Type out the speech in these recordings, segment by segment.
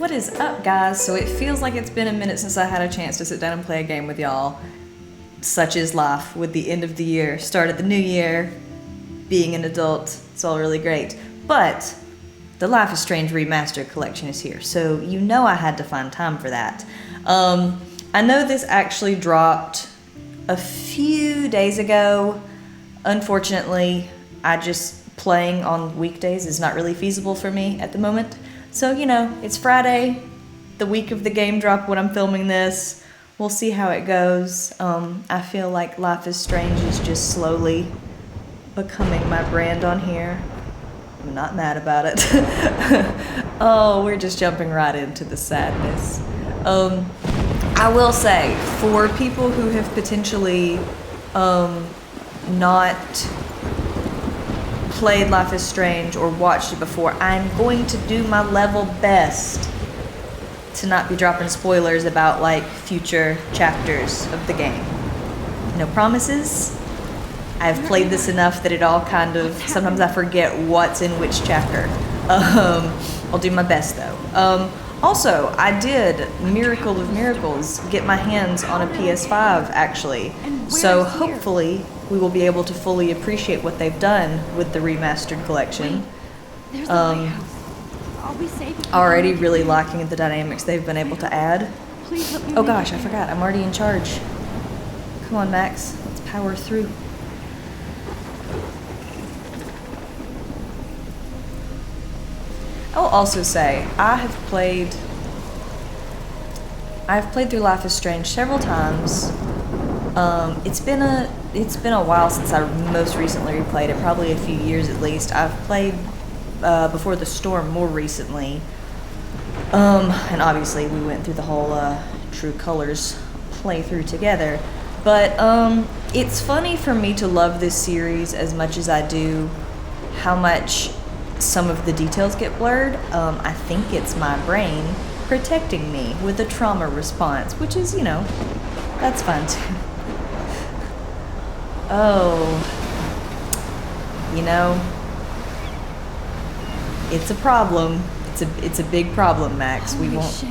What is up, guys? So it feels like it's been a minute since I had a chance to sit down and play a game with y'all. Such is life with the end of the year, start of the new year, being an adult. It's all really great. But the Life is Strange Remastered Collection is here, so you know I had to find time for that. I know this actually dropped a few days ago. Unfortunately, playing on weekdays is not really feasible for me at the moment. So, you know, it's Friday, the week of the game drop when I'm filming this. We'll see how it goes. I feel like Life is Strange is just slowly becoming my brand on here. I'm not mad about it. Oh, we're just jumping right into the sadness. I will say, for people who have potentially not played Life is Strange or watched it before, I'm going to do my level best to not be dropping spoilers about like future chapters of the game. No promises. I've played this enough that it all kind of, sometimes I forget what's in which chapter. I'll do my best though. Also, I did, miracle of miracles, get my hands on a PS5 actually. So hopefully we will be able to fully appreciate what they've done with the remastered collection. Already really liking the dynamics they've been able to add. Oh gosh, I forgot, I'm already in charge. Come on, Max, let's power through. I'll also say, I've played through Life is Strange several times. It's been a while since I most recently replayed it, probably a few years at least. I've played Before the Storm more recently. And obviously we went through the whole True Colors playthrough together. But it's funny for me to love this series as much as I do, how much some of the details get blurred. I think it's my brain protecting me with a trauma response, which is, you know, that's fun too. Oh, you know, it's a problem. It's a big problem, Max. Holy we won't. Shit.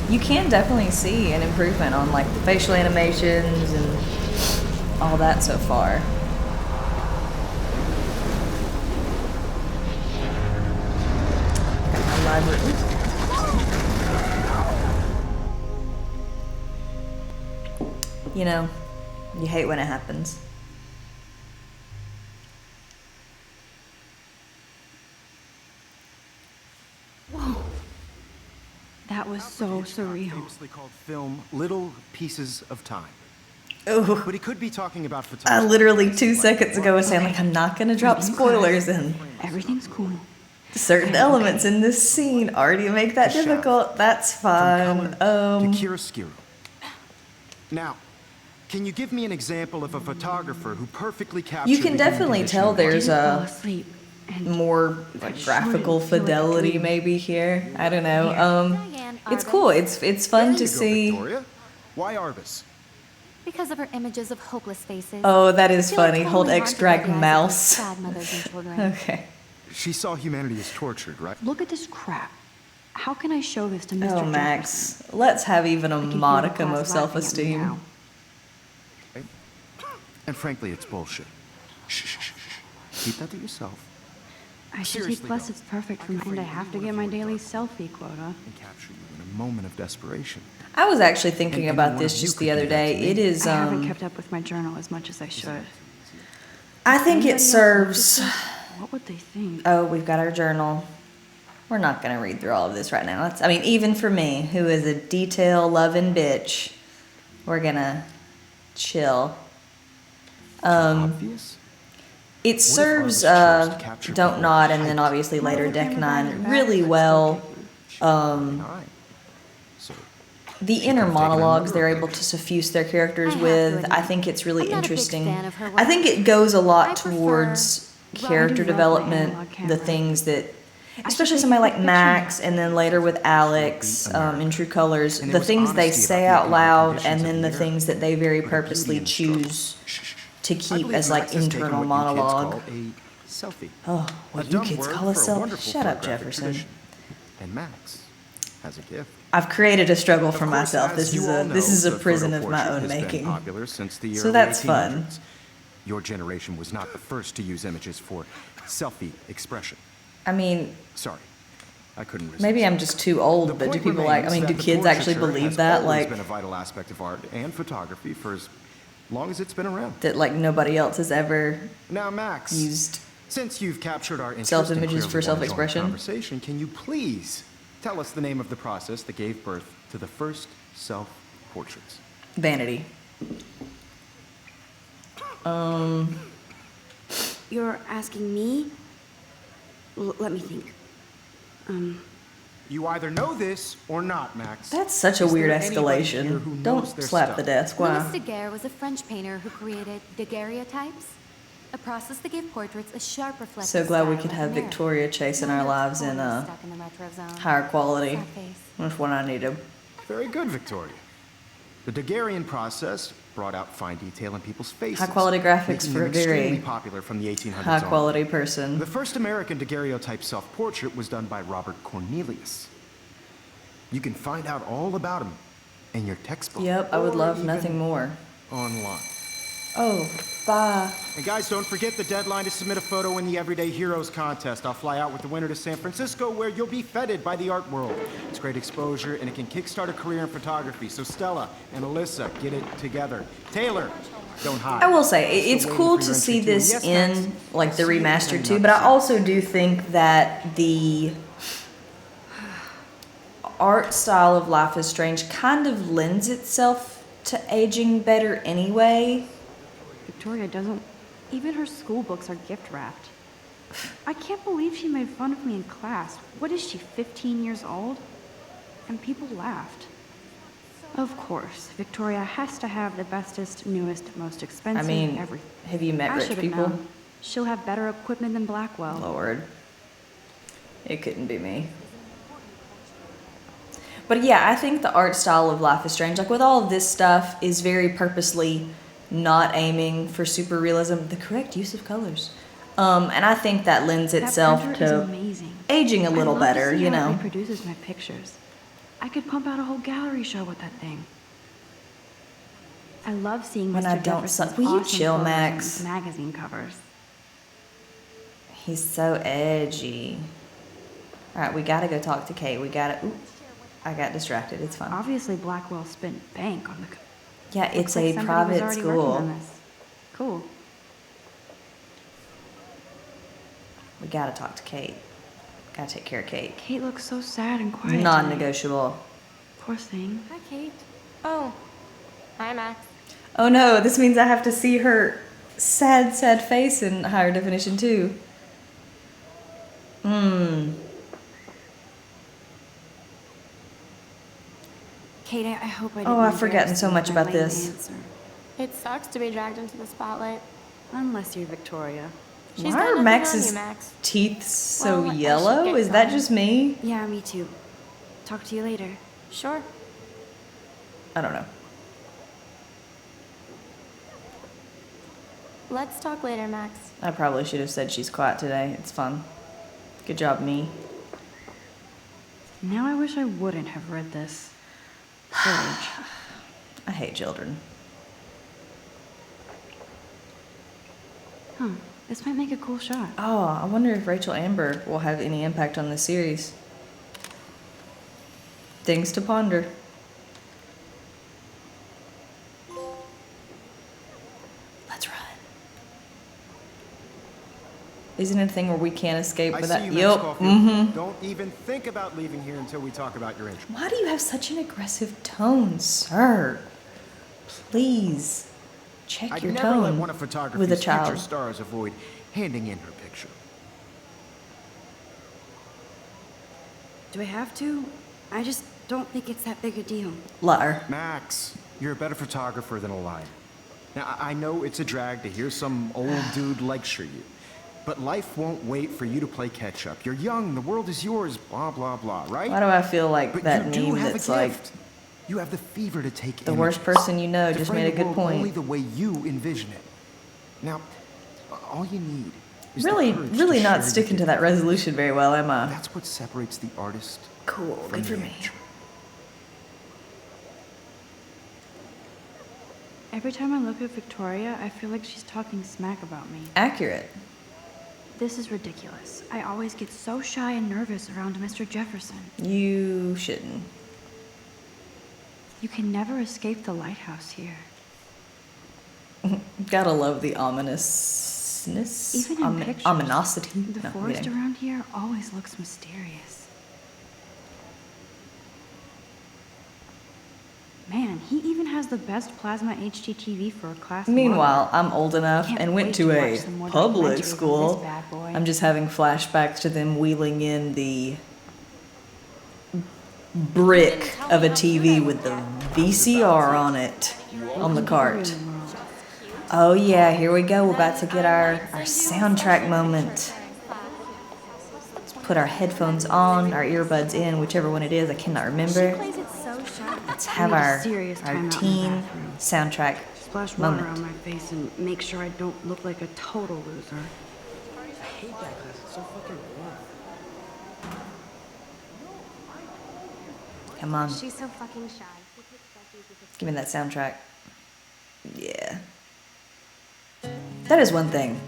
You can definitely see an improvement on like the facial animations and all that so far. You know, you hate when it happens. Whoa. That was so surreal. Famously called film Little Pieces of Time. Oh, But he could be talking about I photography. literally 2 seconds ago was saying like I'm not gonna drop spoilers and Everything's cool. certain elements in this scene already make that difficult. That's fine. To chiaroscuro. Now, can you give me an example of a photographer who perfectly captured You can the definitely condition tell of there's Didn't fall a asleep. And more like graphical fidelity maybe here. I don't know. It's cool. It's fun There to you go, see. Victoria. Why Arbus? Because of her images of hopeless faces. Oh, that is I feel it's funny. Hold totally X, hard to drag recognize mouse. against sad mothers and children. Okay. She saw humanity as tortured, right? look at this crap. How can I show this to Mr. Oh, Jefferson? Max. Let's have even a I can feel modicum the of class laughing at me self-esteem. now. And frankly, it's bullshit. Shh, shh, shh, shh. Keep that to yourself. I should Seriously, take plus though, it's perfect I for could my and I frame have to any get one my of your daily dark selfie quota. and capture you in a moment of desperation. I was actually thinking And about anyone this of you just could the do other that day. to me. It is, I haven't kept up with my journal as much as I should. I think Anybody it else serves. notice this? What would they think? Oh, we've got our journal. We're not going to read through all of this right now. I mean, even for me, who is a detail-loving bitch, we're going to chill. Obvious? It serves Don't Nod and then obviously later Deck 9 really well. Alright. So, The inner monologues they're able to suffuse their characters I have to with, admit, I think it's really I'm not a big interesting. fan of her I think work. it goes a I lot prefer towards Well, I character do love my development, analog the camera. things that, I especially should somebody take like a picture. Max, and then later with Alex in True Colors, And the there was things they honesty say about out the loud, conditions and of then the the earth, things that they very but a beauty purposely in the struggle. choose Shh, shh, shh. to I keep believe as like Max has taken internal what you kids monologue. call a selfie. Oh, what A you dumb kids word call a for self? wonderful Shut up, photographic Jefferson. tradition. And Max as a gift. I've created a struggle for Of course, myself. as This you is all a know, this is a the prison photo of my portrait own has been making. popular since the So early that's fun. 1800s. Your generation was not the first to use images for selfie expression. I mean, Sorry, I couldn't resist. maybe I'm just too old, but do point people like? I remains mean, do that the kids actually portraiture believe has that? always Like been a vital aspect of art and photography for as long as it's been around. that? Like nobody else has ever Now, Max, used. since you've captured our interest Self-images and for clearly wanna join the self-expression? conversation, can you please tell us the name of the process that gave birth to the first self-portraits? Vanity. You're asking me? Let me think. You either know this or not, Max. That's such a Is weird there anybody here who escalation. knows Don't their slap stuff? the desk. Louis Why? Daguerre was a French painter who created daguerreotypes, a process that gave portraits a sharp reflective So glad we style could like have a mirror. Victoria chasing Now our you're lives in totally stuck in the retro zone. higher quality. Sad face. That's what I needed. Very good, Victoria. The Daguerrean process brought out fine detail in people's faces. High quality graphics making for them a very extremely popular from the 1800s high on. quality person. The first American daguerreotype self-portrait was done by Robert Cornelius. You can find out all about him in your textbook. Yep, I would or love even nothing more. online. Oh, bye. And guys, don't forget the deadline to submit a photo in the Everyday Heroes contest. I'll fly out with the winner to San Francisco, where you'll be feted by the art world. It's great exposure, and it can kickstart a career in photography. So Stella and Alyssa, get it together. Taylor, don't hide. I will say Still it's waiting cool for your to see entry, too. this Yes, in Max? like the See you remastered and too, not but I the also do think that the art style of Life is Strange kind of lends itself to aging better anyway. Victoria doesn't. Even her school books are gift wrapped. I can't believe she made fun of me in class. What is she, 15 years old? And people laughed. Of course, Victoria has to have the bestest, newest, most I expensive mean, everything. have you met I rich should've people? known. She'll have better equipment than Blackwell. Lord. It couldn't be me. But yeah, I think the art style of Life is Strange, like with all of this stuff, is very purposely not aiming for super realism, the correct use of colors. And I think that lends That itself printer is to amazing. aging a little I love better, to see you how it know. reproduces my pictures. I could pump out a whole gallery show with that thing. I love seeing When Mr. I don't Jefferson's will you awesome chill, photos on Max? magazine covers. He's so edgy. All right, we gotta go talk to Kate. We gotta. Ooh, I got distracted. It's fine. Obviously, Blackwell spent bank on the. Yeah, it's Looks like a somebody was private already working school. on this. Cool. We gotta talk to Kate. Gotta take care of Kate. Kate looks so sad and quiet. Non-negotiable. Poor thing. Hi, Kate. Oh, hi, Max. Oh no, this means I have to see her sad, sad face in higher definition too. Kate, I hope I didn't Oh, I've forgotten embarrass so you much with my about lame this. answer. It sucks to be dragged into the spotlight. Unless you're Victoria. She's Why got are nothing on Max's you, Max. teeth so Well, I should yellow? get Is that some. just me? Yeah, me too. Talk to you later. Sure. I don't know. Let's talk later, Max. I probably should have said she's quiet today. It's fun. Good job, me. Now I wish I wouldn't have read this. Surge. I hate children. Huh. This might make a cool shot. Oh, I wonder if Rachel Amber will have any impact on this series. Things to ponder. Let's run. Isn't it a thing where we can't escape I without? see you, Yup. Max Caulfield. Don't even think about leaving here until we talk about your entry. Why do you have such an aggressive tone, sir? Please check I'd your never let tone one of photography's with a future child. stars avoid handing in her picture. Do I have to? I just don't think it's that big a deal. Liar. Max, you're a better photographer than a liar. Now, I know it's a drag to hear some old dude lecture you, but life won't wait for you to play catch up. You're young, the world is yours, blah, blah, blah, right? Why do I feel like But that you do meme have that's a like gift. You have the fever to take the worst images, person you know to just frame made a the good world Only point? the way you envision it. Now, all you need is Really, the courage really to not share sticking your to that vision. resolution very well, am I? That's what separates the artist Cool, good for me. Every time I look at Victoria, I feel like she's talking smack about me. Accurate. This is ridiculous. I always get so shy and nervous around Mr. Jefferson. You shouldn't. You can never escape the lighthouse here. Gotta love the ominousness. Even in pictures, ominosity. the No, forest kidding. around here always looks mysterious. Man, he even has the best plasma HDTV for a class. Meanwhile, I'm old enough Can't and went wait to to a watch some more public documentaries on school. this bad boy. I'm just having flashbacks to them wheeling in the brick of a TV with the VCR on it on the cart. Oh yeah, here we go. We're about to get our soundtrack moment. Let's put our headphones on, our earbuds in, whichever one it is. I cannot remember. Plays it so sharp. Let's have I need a our serious time out in the teen bathroom. soundtrack Splash water moment. on my face and make sure I don't look like a total loser. I hate that class. It's so fucking boring. Come on, She's so fucking shy. give me that soundtrack. Yeah. That is one thing.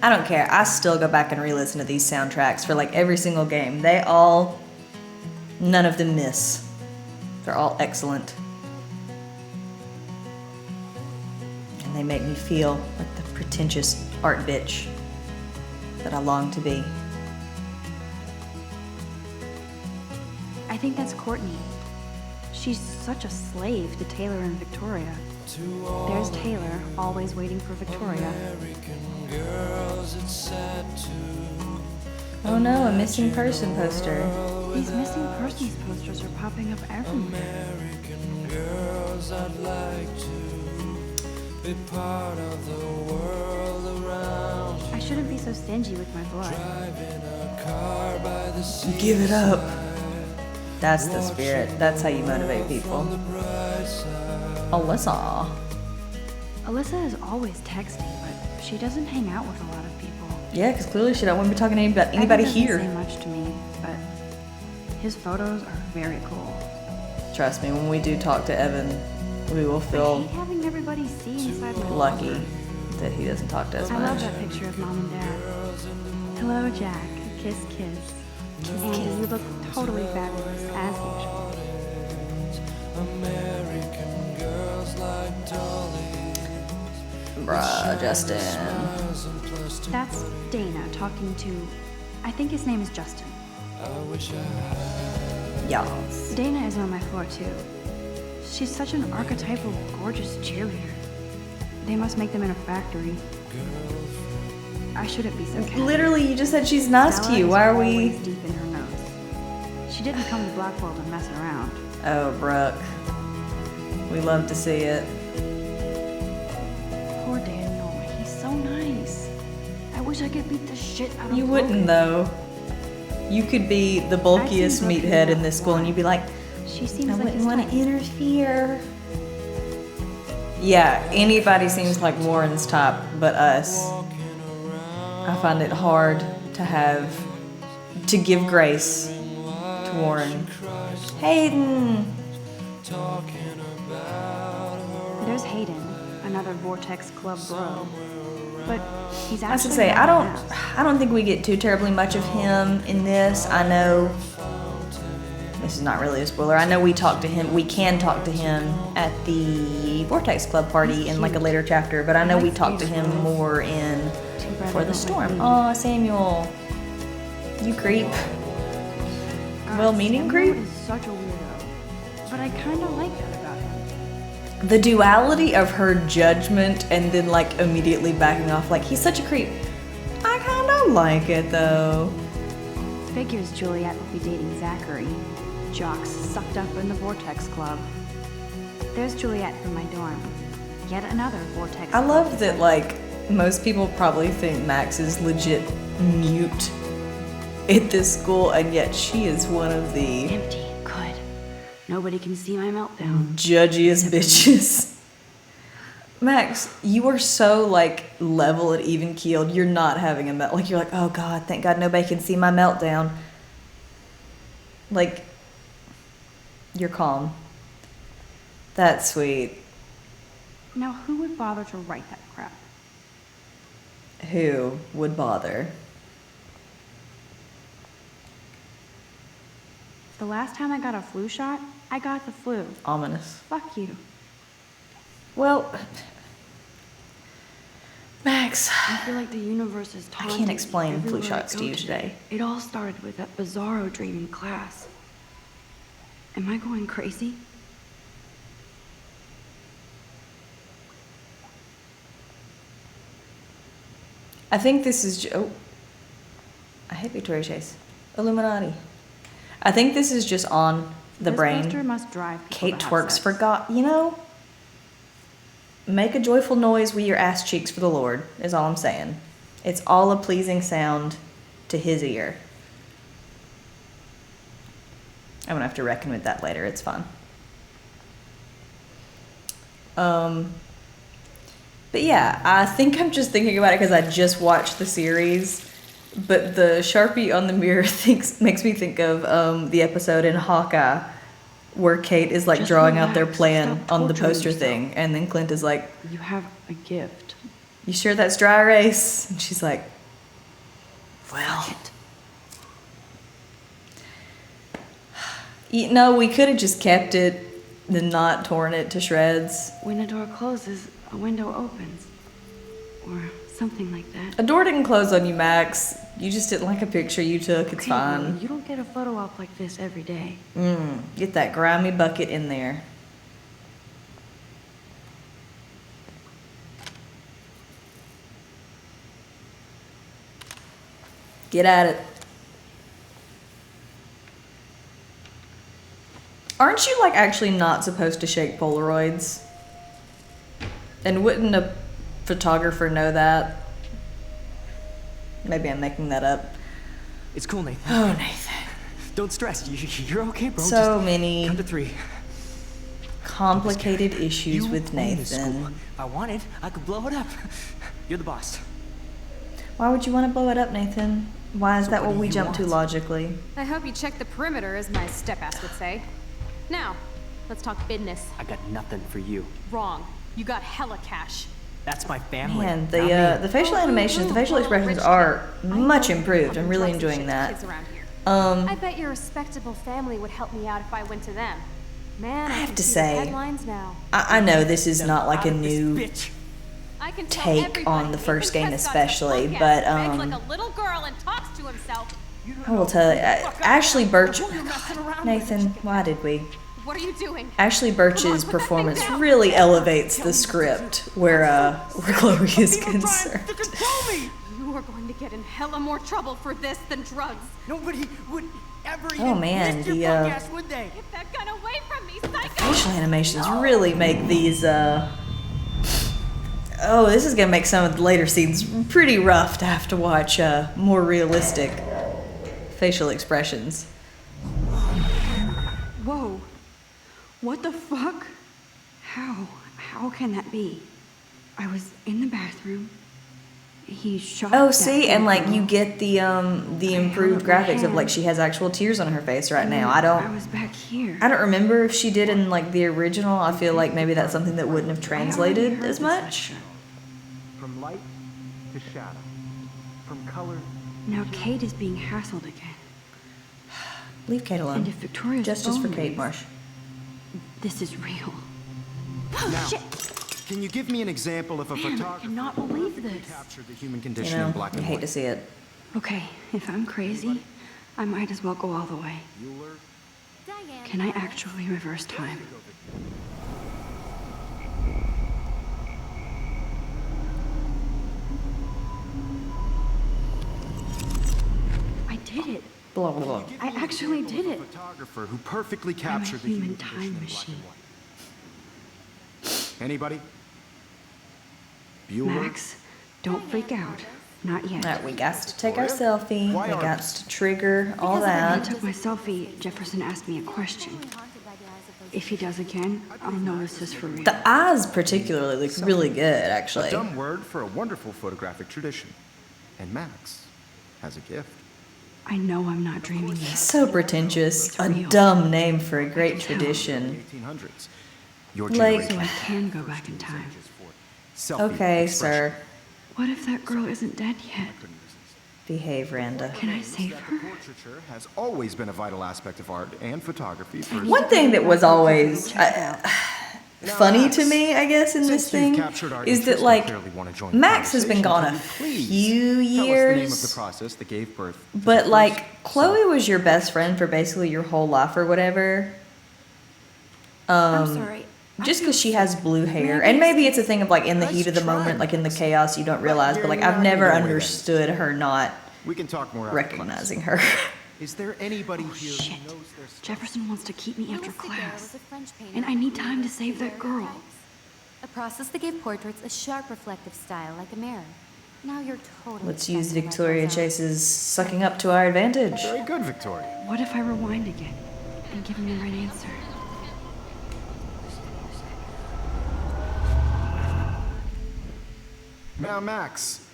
I don't care. I still go back and re-listen to these soundtracks for like every single game. None of them miss. They're all excellent. And they make me feel like the pretentious art bitch that I long to be. I think that's Courtney. She's such a slave to Taylor and Victoria. There's Taylor, always waiting for Victoria. Oh no, a missing person poster. These missing persons posters are popping up everywhere. I shouldn't be so stingy with my blood. Give it up. That's the spirit. That's how you motivate people. Alyssa. Alyssa is always texting, but she doesn't hang out with a lot of people. Yeah, because clearly she don't want to be talking to anybody Evan doesn't here. say much to me, but his photos are very cool. Trust me, when we do talk to Evan, we will I feel hate having everybody see inside my lucky closet. that he doesn't talk to us I love much. that picture of Mom and Dad. Hello, Jack. Kiss, kiss. And you look totally fabulous, as usual. Bruh, Justin. That's Dana talking to, I think his name is Justin. Yes. Dana is on my floor too. She's such an archetypal, gorgeous cheerleader. They must make them in a factory. I shouldn't be so casual. Literally, you just said she's nice to Stella you. is Why are we... always deep in her nose. She didn't come to Blackwell to mess around. Oh, Brooke. We love to see it. Poor Daniel. He's so nice. I wish I could beat the shit out of You Logan. wouldn't, though. You could be the bulkiest I've seen Brooke meathead do in that this school, and you'd be like, She seems I like wouldn't his want type. to interfere. Yeah, anybody seems like Warren's type but us. I find it hard to give grace to Warren. Hayden! There's Hayden, another Vortex Club bro. But he's I was actually gonna say, not an ass. I don't think we get too terribly much of him in this. I know this is not really a spoiler. I know we can talk to him at the Vortex Club party in like a later chapter, but I know we talk to him more in Too bad For I the don't Storm. like Aw, Samuel. You creep. Well-meaning Samuel creep? is such a weirdo, but I kind of like that about him. The duality of her judgment and then like immediately backing off like he's such a creep. I kind of like it though. Figures Juliet will be dating Zachary. Jocks sucked up in the Vortex Club. There's Juliet from my dorm. Yet another Vortex I Club love that disciple. like most people probably think Max is legit mute at this school, and yet she is one of the Empty. Good. Nobody can see my meltdown. judgiest bitches. Max, you are so like level and even keeled. You're not having a like you're like, oh god, thank God nobody can see my meltdown. Like You're calm. That's sweet. Now, who would bother to write that crap? Who would bother? The last time I got a flu shot, I got the flu. Ominous. Fuck you. Well, Max, I feel like the universe is I taunting can't me explain flu everywhere I shots to go you today. It all started with that bizarro dream in class. Am I going crazy? I think this is... Oh. I hate Victoria Chase. Illuminati. I think this is just on the This brain. poster must drive people Kate to have twerks sex. for God. You know, make a joyful noise with your ass cheeks for the Lord, is all I'm saying. It's all a pleasing sound to his ear. I'm gonna have to reckon with that later. It's fun. But yeah, I think I'm just thinking about it because I just watched the series. But the Sharpie on the mirror makes me think of the episode in Hawkeye where Kate is like Just drawing out their relax. plan Stop on the torturing poster yourself. thing, and then Clint is like, You have a gift. "You sure that's dry erase?" And she's like, "Well, no, we could have just kept it and not torn it to shreds." When a door closes, a window opens. Or something like that. A door didn't close on you, Max. You just didn't like a picture you took. It's Okay, well, fine. you don't get a photo op like this every day. Get that grimy bucket in there. Get at it. Aren't you like actually not supposed to shake Polaroids? And wouldn't a photographer know that? Maybe I'm making that up. It's cool, Nathan. Oh, Nathan. Don't stress. You're okay, bro. So Just many count to 3. complicated issues You with own this school. Nathan. If I wanted, I could blow it up. You're the boss. Why would you want to blow it up, Nathan? Why is So that what what do we you jump to want? logically? I hope you check the perimeter, as my step-ass would say. Now, let's talk business. I got nothing for you. Wrong. You got hella cash. That's my family. Man, not me. the facial animations, the facial expressions are much improved. I'm really enjoying that. Kids around here. Um, I bet your respectable family would help me out if I went to them. Man, I have can to see say, the headlines now. I know this is not like a Out of this new bitch. I can tell take everybody on the Nathan first game Prescott's a especially, punk but ass who begs like a little girl and talks to himself. I will tell you, Ashley Birch. Who you're messing around Nathan, with. why did we? What are you doing? Ashley Birch's performance really elevates the script where Chloe is People trying concerned. to control me. You are going to get in hella more trouble for this than drugs. Nobody would ever Oh, even man, miss your the, punk ass, would they? Get that gun away from me, psycho! Facial animations really make these, Oh, this is gonna make some of the later scenes pretty rough to have to watch, more realistic facial expressions. Whoa. What the fuck? How can that be? I was in the bathroom. He shot Oh, that see, and like girl. you get the improved graphics of like she has actual tears on her face right now. I was back here. I don't remember if she did in like the original. I feel like maybe that's something that wouldn't have translated as much. From light to shadow. From color. Now Kate is being hassled again. Leave Kate And alone. if Victoria's Justice for phone Kate rings, Marsh. This is real. Now, Shit. can you give me an example of a Man, I photographer cannot believe this. captured the human You condition in know, black you and hate white? to see it. Okay, if I'm crazy, I might as well go all the way. Bueller? Diane. Can I actually reverse time? I did it. Blah, blah, blah. Give I me an actually example did of a it. photographer who perfectly I'm a captured the human human time condition in black machine. and white. Anybody? Bueller? Max, don't freak out. Not yet. Alright, we got to take our selfie. Why We got artists? to trigger all When I that. took my selfie, Jefferson asked me a question. If he does again, I'll know this is for real. The eyes particularly look really good, A actually. dumb word for a wonderful photographic tradition. And Max has a gift. I know I'm not dreaming this. So pretentious. A dumb name for a great tradition. 1800s. Your Like- So I can go back in time. Okay, sir. What if that girl isn't dead yet? Behave, Randa. Can I save her? Portraiture has always been a vital aspect of art and photography. For One thing that was always funny to me, I guess, in this Since you've thing captured our is that, interest and like, clearly wanna join the Max has been gone a conversation, can you few please tell us the name of the years, process that gave birth to the but, first like, Chloe cell? was your best friend for basically your whole life or whatever. I'm sorry. Just because she has blue hair, and maybe it's a thing of, like, in the heat of the moment, like, in the chaos, you don't realize, but, like, I've never understood her not We can talk more after recognizing her. class. Is there anybody here Shit. who knows their stuff? Jefferson wants to keep me after Louis Daguerre class. was a French painter And I who need time to created save that girl. daguerreotypes, a process that gave portraits a sharp reflective style like a mirror. Now you're totally Let's use obsessed with Victoria Mademoiselle. Chase's sucking up to our advantage. Very good, Victoria. What if I rewind again and give him the right answer? Now, Max,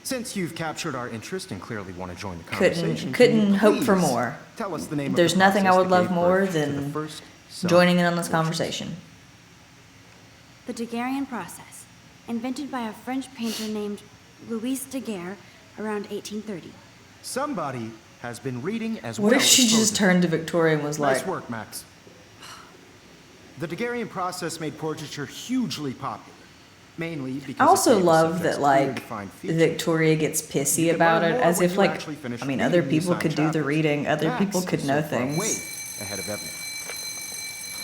since you've captured our interest and clearly want to join the conversation, Couldn't can you hope for please more. Tell us the name There's of the nothing I process would that love gave more birth to the than first joining in on this self-portrait? conversation. The Daguerrean process, invented by a French painter named Louis Daguerre around 1830. Somebody has been reading as What well if she as just posing. turned to Victoria and was Nice like, work, Max. The Daguerrean process made portraiture hugely popular, mainly because I also it gave the love subjects that, clear, like, defined features. Victoria gets pissy You can about learn it, more as when if, you like, actually finish I mean, reading other the people assigned could do the chapters. reading, other Max people could is know so far things. way ahead of everyone.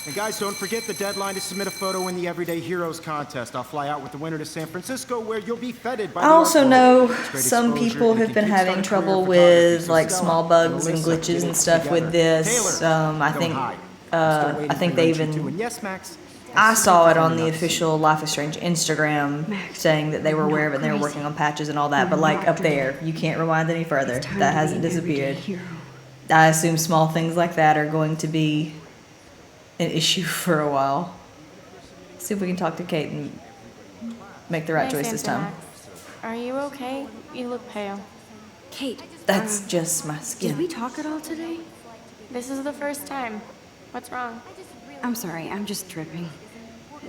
And guys, don't forget the deadline to submit a photo in the Everyday Heroes contest. I'll fly out with the winner to San Francisco, where you'll be feted by I the art also world. know It's great some exposure, people and it have been can kickstart having a career trouble in photography. with, So like, Stella small and bugs and Alyssa, glitches get and it stuff with together. this. Taylor, I don't think, hide. I'm still waiting I think for they your entry even- too. And yes, Max, I saw it on the Nuts. official Life is Strange Instagram Max, saying that they were you're aware not of it and they were crazy. working on patches and all that, You're but, like, not up there, dreaming. you can't rewind any further. It's time That to be hasn't an everyday disappeared. hero. I assume small things like that are going to be an issue for a while. See if we can talk to Kate and make the right choice this time. Are you okay? You look pale. Kate, That's just my did skin. we talk at all today? This is the first time. What's wrong? I'm sorry, I'm just tripping.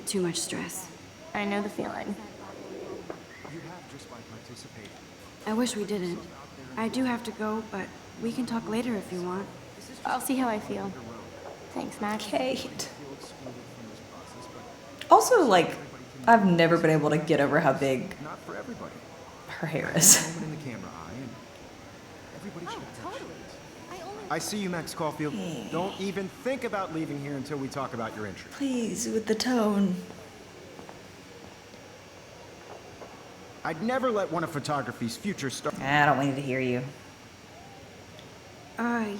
Too much stress. I know the feeling. I wish we didn't. I do have to go, but we can talk later if you want. I'll see how I feel. Thanks, Max. Kate. Also, like, I've never been able to get over how big not for everybody. her hair is. Moment in the camera eye, and everybody should appreciate it. I see you, Max Caulfield. Don't even think about leaving here until we talk about your entry. Please, with the tone. I'd never let one of photography's future stars. I don't need to hear you.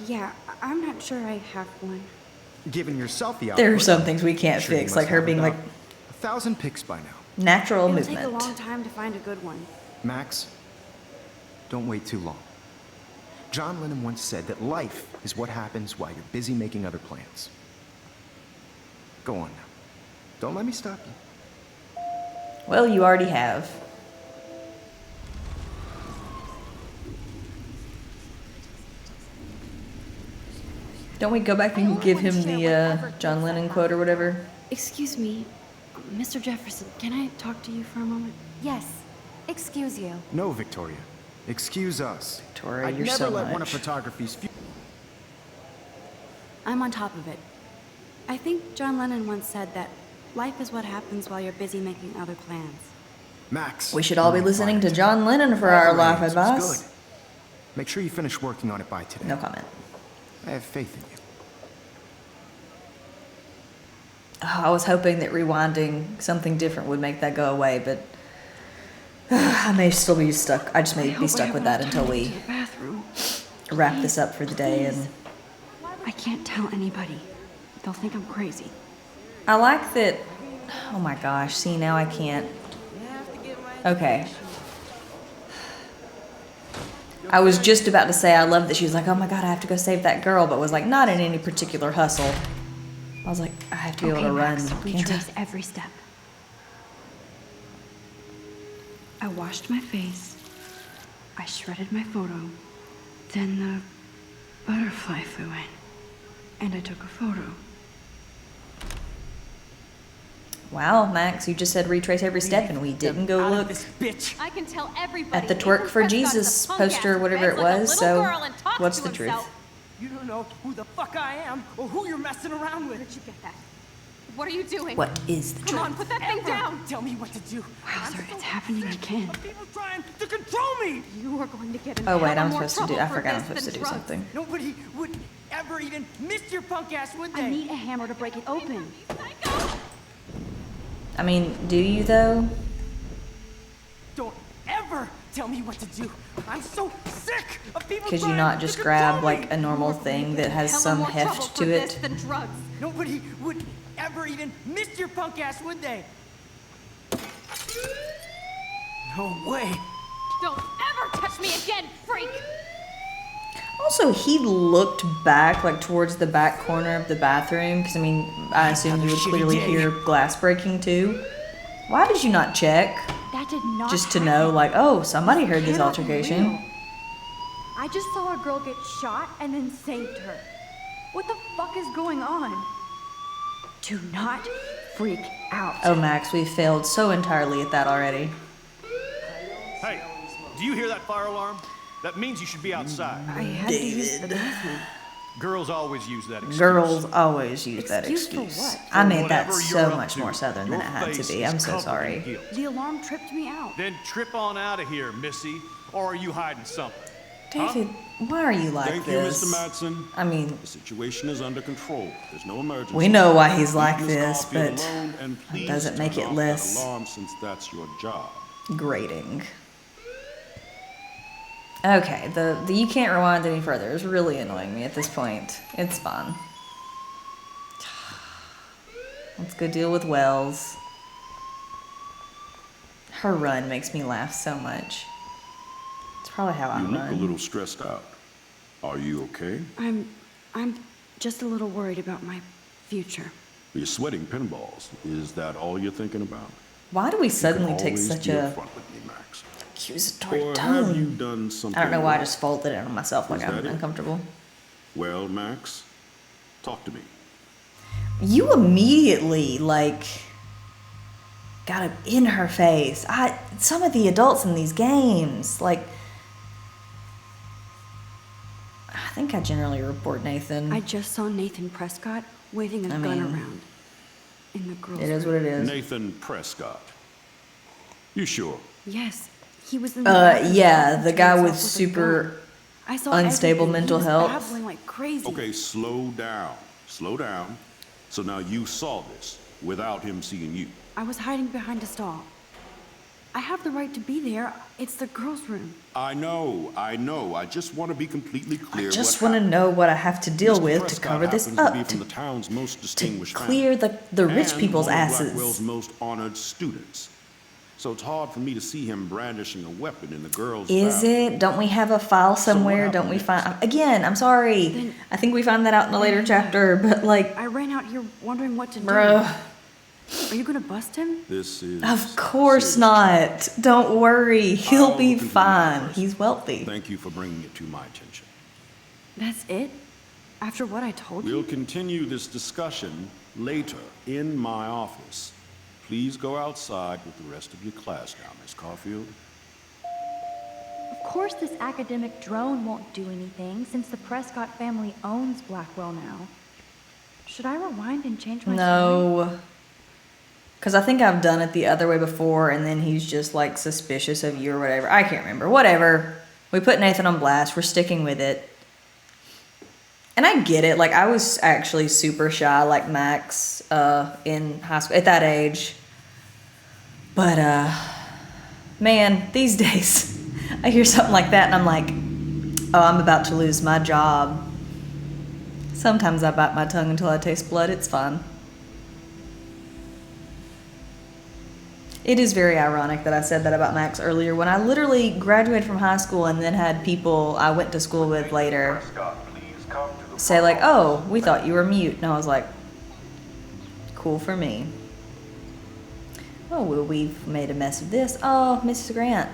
Yeah, I'm not sure I have one. Given your selfie output, There are some things we can't sure you fix, must like her have being, about like, 1,000 pics by now. natural It'll take a movement. long time to find a good one. Max, don't wait too long. John Lennon once said that life is what happens while you're busy making other plans. Go on now. Don't let me stop you. Well, you already have. Don't we go back and give him the John Lennon quote or whatever? Excuse me, Mr. Jefferson, can I talk to you for a moment? Yes. Excuse you. No, Victoria. Excuse us. Victoria, I'd you're never so let one of much. photography's I'm on top of it. I think John Lennon once said that life is what happens while you're busy making other plans. Max. We should all be you're on listening fire to today. John Lennon for All our the life ratings, advice. Good. Make sure you finish working on it by today. No comment. I have faith in you. Oh, I was hoping that rewinding something different would make that go away, but I may still be stuck. I just may be stuck with that until we To the bathroom. wrap this up for the day. And I can't tell anybody. They'll think I'm crazy. I like that. Oh my gosh! See, now I can't. Okay. I was just about to say I love that she was like, oh my god, I have to go save that girl, but was like, not in any particular hustle. I was like, I have to be able to run. Max, Can't I? retrace every step. I washed my face. I shredded my photo. Then the butterfly flew in, and I took a photo. Wow, Max, you just said retrace every step, and we didn't go Out of look this bitch. I can tell everybody at the Nathan Twerk for Prescott's a Jesus punk poster, ass whatever it who behaves like a was, little so girl and talks what's to the truth? himself. You don't know who the fuck I am or who you're messing around with. Where did you get that? What are you doing? What is the Come truth? on, put that thing down. Tell me what to do. Wowzer, it's happening again. People trying to control me. You are going to get in Oh wait, hella I'm more supposed to do. trouble I for forgot I'm this supposed to than do drugs. something. Nobody would ever even miss your punk ass, would they? I need a hammer to break it open. I mean, do you though? Don't ever tell me what to do. I'm so sick of people Could you trying not to just control grab me. like a normal thing that has Hella some more trouble heft for to this it? than drugs. Nobody would ever even miss your punk ass, would they? No way. Don't ever touch me again, freak! Also, he looked back, like towards the back corner of the bathroom, because I mean, I assume you would Shitty clearly day. hear glass breaking too. Why did you not check? That did not Just to happen. know, like, oh, somebody heard this Cannot be altercation. real. I just saw a girl get shot and then saved her. What the fuck is going on? Do not freak out. Oh, Max, we failed so entirely at that already. Hey, do you hear that fire alarm? That means you should be outside. I had to use the bathroom. Girls always use that excuse. Girls always use that Excuse for excuse. what? I For made that whatever so you're up much to, more southern than your it had to face be. is I'm so covered in sorry. guilt. The alarm tripped me out. Then trip on out of here, Missy. Or are you hiding something? David, why are you like Thank this? you, Mr. Madsen. I mean, The situation is under control. There's no emergency. we know why he's like Leave this, Caulfield but alone, and it please doesn't make turn it off less that alarm since that's your job. grating. Okay, the you can't rewind any further is really annoying me at this point. It's fun. Let's go deal with Wells. Her run makes me laugh so much. It's probably how I You look run. a little stressed out. Are you okay? I'm just a little worried about my future. You're sweating pinballs. Is that all you're thinking about? Why do we You suddenly can take always such be a upfront with me, Max. accusatory Or have you tone? done something I don't know why I wrong? just folded it on myself like Is I'm that it? uncomfortable. Well, Max, talk to me. You immediately like got it in her face. Some of the adults in these games, like, I think I generally report Nathan. I just saw Nathan Prescott waving a I gun mean, around in the girls' It is room. what it is. Nathan Prescott. You sure? Yes, he was in the bathroom Yeah, talking the to guy himself with a super gun. I saw unstable everything. mental He was health. babbling like crazy. Okay, slow down. Slow down. So now you saw this without him seeing you. I was hiding behind a stall. I have the right to be there. It's the girls' room. I know. I just want to be completely clear. I just what want to happened. know what I have to deal Mr. with to Prescott cover this happens up, to be from the town's most to distinguished clear family, the rich and people's one of asses. Blackwell's most honored students. So it's hard for me to see him brandishing a weapon in the girls' Is bathroom. it? Don't we have a file somewhere? Don't we happened find... Again, I'm sorry. Then- I think we find that out in a later chapter, but like, I ran out here wondering what to do. bruh. Are you gonna bust him? This is Of course serious. not. Don't worry. He'll I'll be look into the fine. matter. He's wealthy. Thank you for bringing it to my attention. That's it? After what I told We'll you? continue this discussion later in my office. Please go outside with the rest of your class now, Miss Caulfield. Of course this academic drone won't do anything since the Prescott family owns Blackwell now. Should I rewind and change my story? No. Because I think I've done it the other way before, and then he's just like suspicious of you or whatever. I can't remember. Whatever. We put Nathan on blast. We're sticking with it. And I get it. Like, I was actually super shy, like Max, in high school, at that age. But, man, these days, I hear something like that, and I'm like, oh, I'm about to lose my job. Sometimes I bite my tongue until I taste blood. It's fine. It is very ironic that I said that about Max earlier when I literally graduated from high school and then had people I went to school with later say like, oh, we thought you were mute. And I was like, cool for me. Oh, well, we've made a mess of this. Oh, Mrs. Grant.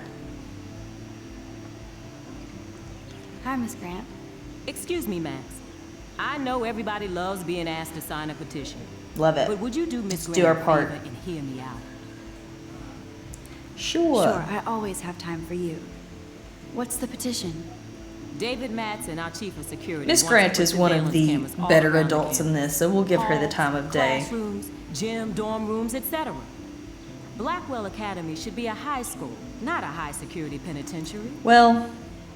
Hi, Miss Grant. Excuse me, Max. I know everybody loves being asked to sign a petition. Love it. But would you do Miss Let's do our Grant a part. favor and hear me out? Sure. Sure, I always have time for you. What's the petition? David Matson, our chief of security. Miss wants to Grant put is one of surveillance the cameras all better around the adults in campus. this, so we'll give her the Halls, time of day. Classrooms, gym, dorm rooms, etc. Blackwell Academy should be a high school, not a high security penitentiary. Well,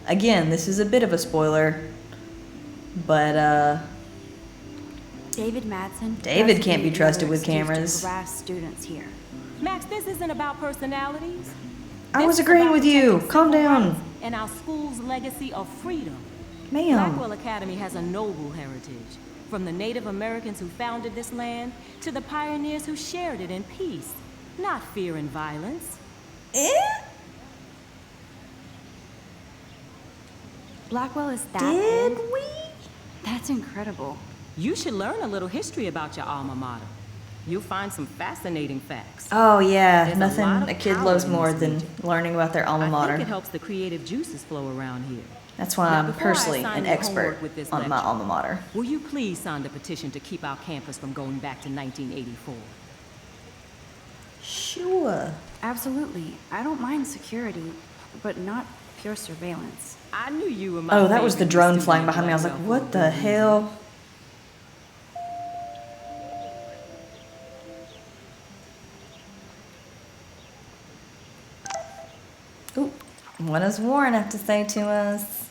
again, this is a bit of a spoiler, but David Madsen. David doesn't can't be need trusted another with excuse to cameras. harass students here. Max, this isn't about personalities. I was This is agreeing about with you. protecting Calm civil down. rights and our school's legacy of freedom. Ma'am. Blackwell Academy has a noble heritage, from the Native Americans who founded this land to the pioneers who shared it in peace, not fear and violence. Blackwell is that Did old? we? That's incredible. You should learn a little history about your alma mater. You'll find some fascinating facts. Oh yeah, There's nothing lot of a kid power loves in more this than region. learning about their alma I mater. think it helps the creative juices flow around here. That's why Now, I'm before I personally assign an you expert homework with this on my lecture, alma mater. Will you please sign the petition to keep our campus from going back to 1984? Sure. Absolutely. I don't mind security, but not pure surveillance. I knew you were my Oh, that was the favorite drone student flying at behind me. I was like, Blackwell what for a the good reason. hell? Ooh, what does Warren have to say to us?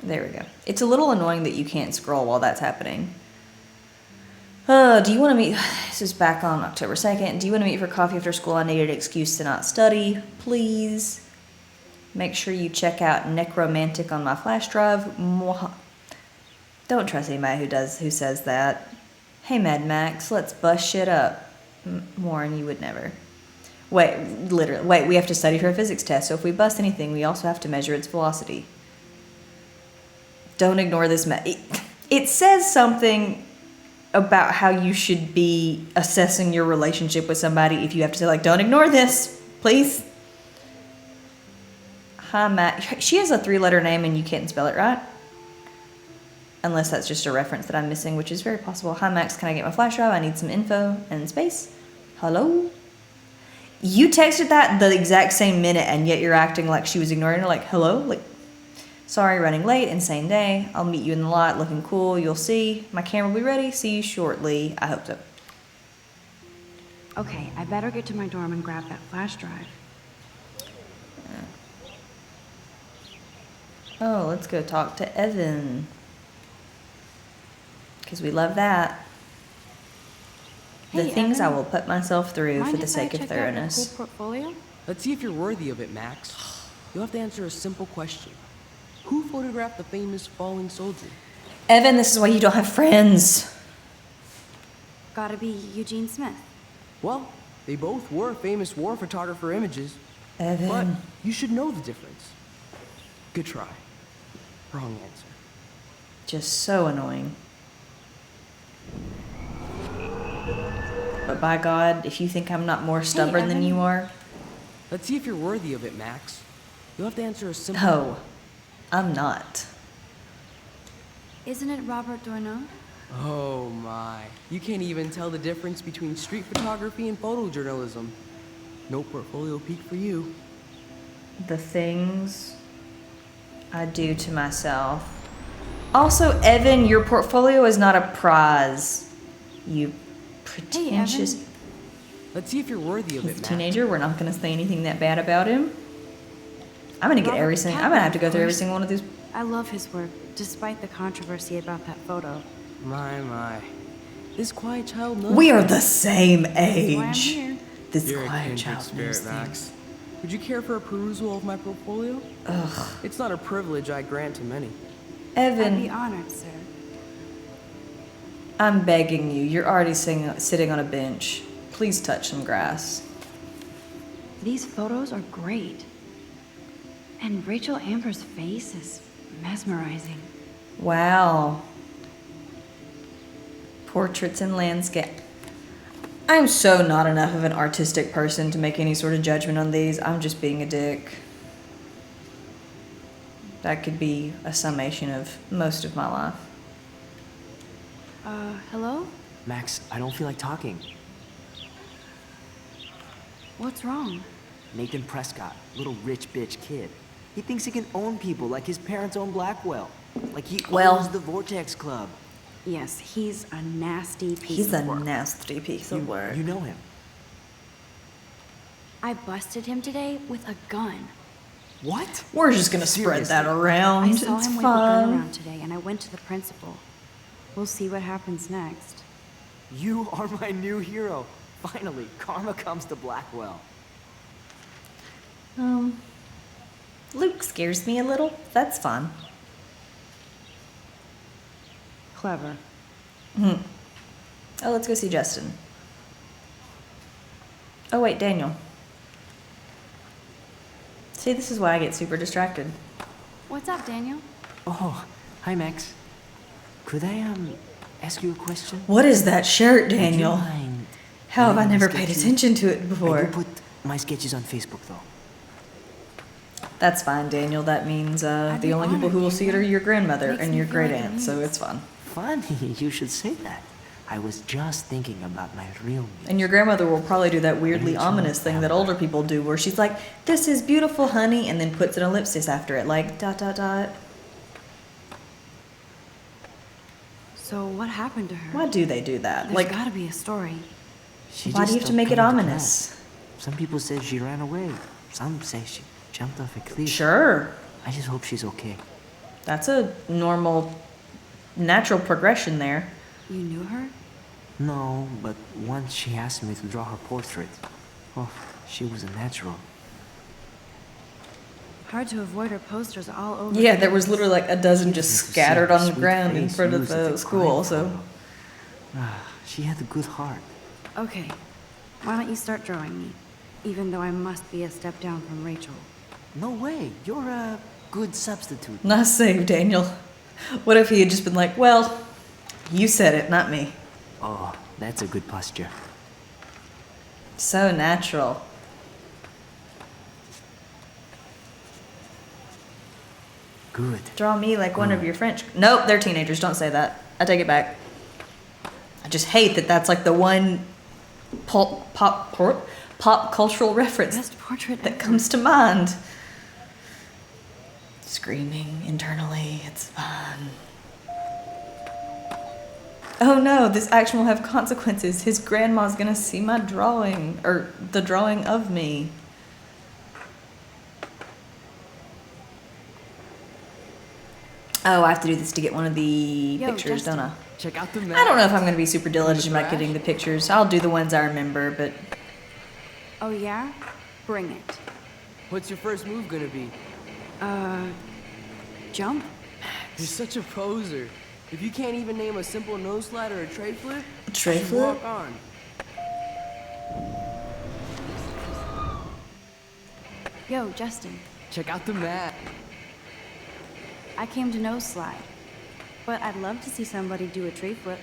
There we go. It's a little annoying that you can't scroll while that's happening. Do you want to meet? This is back on October 2nd. Do you want to meet for coffee after school? I need an excuse to not study. Please. Make sure you check out Necromantic on my flash drive. Mwah. Don't trust anybody who says that. Hey, Mad Max, let's bust shit up. Warren, you would never. Wait, literally. Wait, we have to study for a physics test, so if we bust anything, we also have to measure its velocity. Don't ignore this. It says something about how you should be assessing your relationship with somebody if you have to say, like, don't ignore this, please. Hi, Matt. She has a 3-letter name and you can't spell it right. Unless that's just a reference that I'm missing, which is very possible. Hi, Max. Can I get my flash drive? I need some info and space. Hello? You texted that the exact same minute, and yet you're acting like she was ignoring her. Like, hello? Like, sorry, running late. Insane day. I'll meet you in the lot. Looking cool. You'll see. My camera will be ready. See you shortly. I hope so. Okay, I better get to my dorm and grab that flash drive. Oh, let's go talk to Evan. Because we love that. The Hey, things I Evan. will put myself through Mind for the if sake I of check out your thoroughness. cool portfolio? Let's see if you're worthy of it, Max. You'll have to answer a simple question. Who photographed the famous falling soldier? Evan, this is why you don't have friends. Gotta be Eugene Smith. Well, they both were famous war photographer images. Evan. But you should know the difference. Good try. Wrong answer. Just so annoying. But by God, if you think I'm not more stubborn than Evan. you are, Let's see if you're worthy of it, Max. You'll have to answer a simple... no, I'm not. Isn't it Robert Doisneau? Oh my. You can't even tell the difference between street photography and photojournalism. No portfolio peak for you. The things I do to myself. Also, Evan, your portfolio is not a prize. You pretentious Evan. Let's see if you're worthy of He's it, a Max. teenager. We're not going to say anything that bad about him. I'm going to get Robert everything. I'm Kaplan, going to have to go of through every course. single one of these. I love his work, despite the controversy about that photo. My. This quiet child knows We are things. the same That's why I'm age. here. This You're a quiet kindred child spirit, knows Max. things. Would you care for a perusal of my portfolio? Ugh. It's not a privilege I grant to many. I'd be Evan, honored, sir. I'm begging you. You're already sitting on a bench. Please touch some grass. These photos are great. And Rachel Amber's face is mesmerizing. Wow. Portraits and landscape. I'm so not enough of an artistic person to make any sort of judgment on these. I'm just being a dick. That could be a summation of most of my life. Hello? Max, I don't feel like talking. What's wrong? Nathan Prescott, little rich bitch kid. He thinks he can own people like his parents own Blackwell. Like he owns the Vortex Club. Yes, he's a nasty piece He's of a work. nasty piece of work. You know him. I busted him today with a gun. What? We're just gonna spread that around. I saw It's him wave a fun. gun around today, and I went to the principal. We'll see what happens next. You are my new hero. Finally, karma comes to Blackwell. Luke scares me a little. That's fun. Clever. Oh, let's go see Justin. Oh, wait, Daniel. See, this is why I get super distracted. What's up, Daniel? Oh, hi Max. Could I ask you a question? What is that shirt, Daniel? Would you mind How have I letting me never sketch paid you? attention to it I before? do put my sketches on Facebook though. That's fine, Daniel. That means I'd the be only people who will honored, see it are your grandmother Makes and me your feel great like a aunt, so muse. it's fun. Funny, you should say that. I was just thinking about my real muse. And your grandmother will probably do that weirdly Rachel ominous thing that older people do where she's like, "This is beautiful, honey," and then puts an ellipsis after it, like, ... So what happened to her? Why do they do that? There's Like, gotta be a story. She why do just you have to stopped make it coming to ominous? class. Some people said she ran away. Some say she jumped off a cliff. Sure. I just hope she's okay. That's a normal, natural progression there. You knew her? No, but once she asked me to draw her portrait. Oh, she was a natural. Hard to avoid her posters all over. Yeah, there was literally like a dozen just To see scattered her on the sweet ground in face front of used as a the school, crime so. photo. She had a good heart. Okay, why don't you start drawing me? Even though I must be a step down from Rachel. No way, you're a good substitute. Nice save, Daniel. What if he had just been like, well, you said it, not me. Oh, that's a good posture. So natural. Good. Draw me like one of your French. Nope, they're teenagers. Don't say that. I take it back. I just hate that that's like the one pop cultural reference Best portrait that ever. comes to mind. Screaming internally, it's fun. Oh no, this action will have consequences. His grandma's gonna see my drawing, or the drawing of me. Oh, I have to do this to get one of the pictures, Justin. don't I? Check out the map. I don't know if I'm gonna be super diligent about trash? getting the pictures. I'll do the ones I remember, but Oh yeah? Bring it. What's your first move gonna be? Jump? You're such a poser. If you can't even name a simple nose slide or a tray flip, tray you should flip? walk on. Yo, Justin. Check out the map. I came to nose slide. But I'd love to see somebody do a tree flip.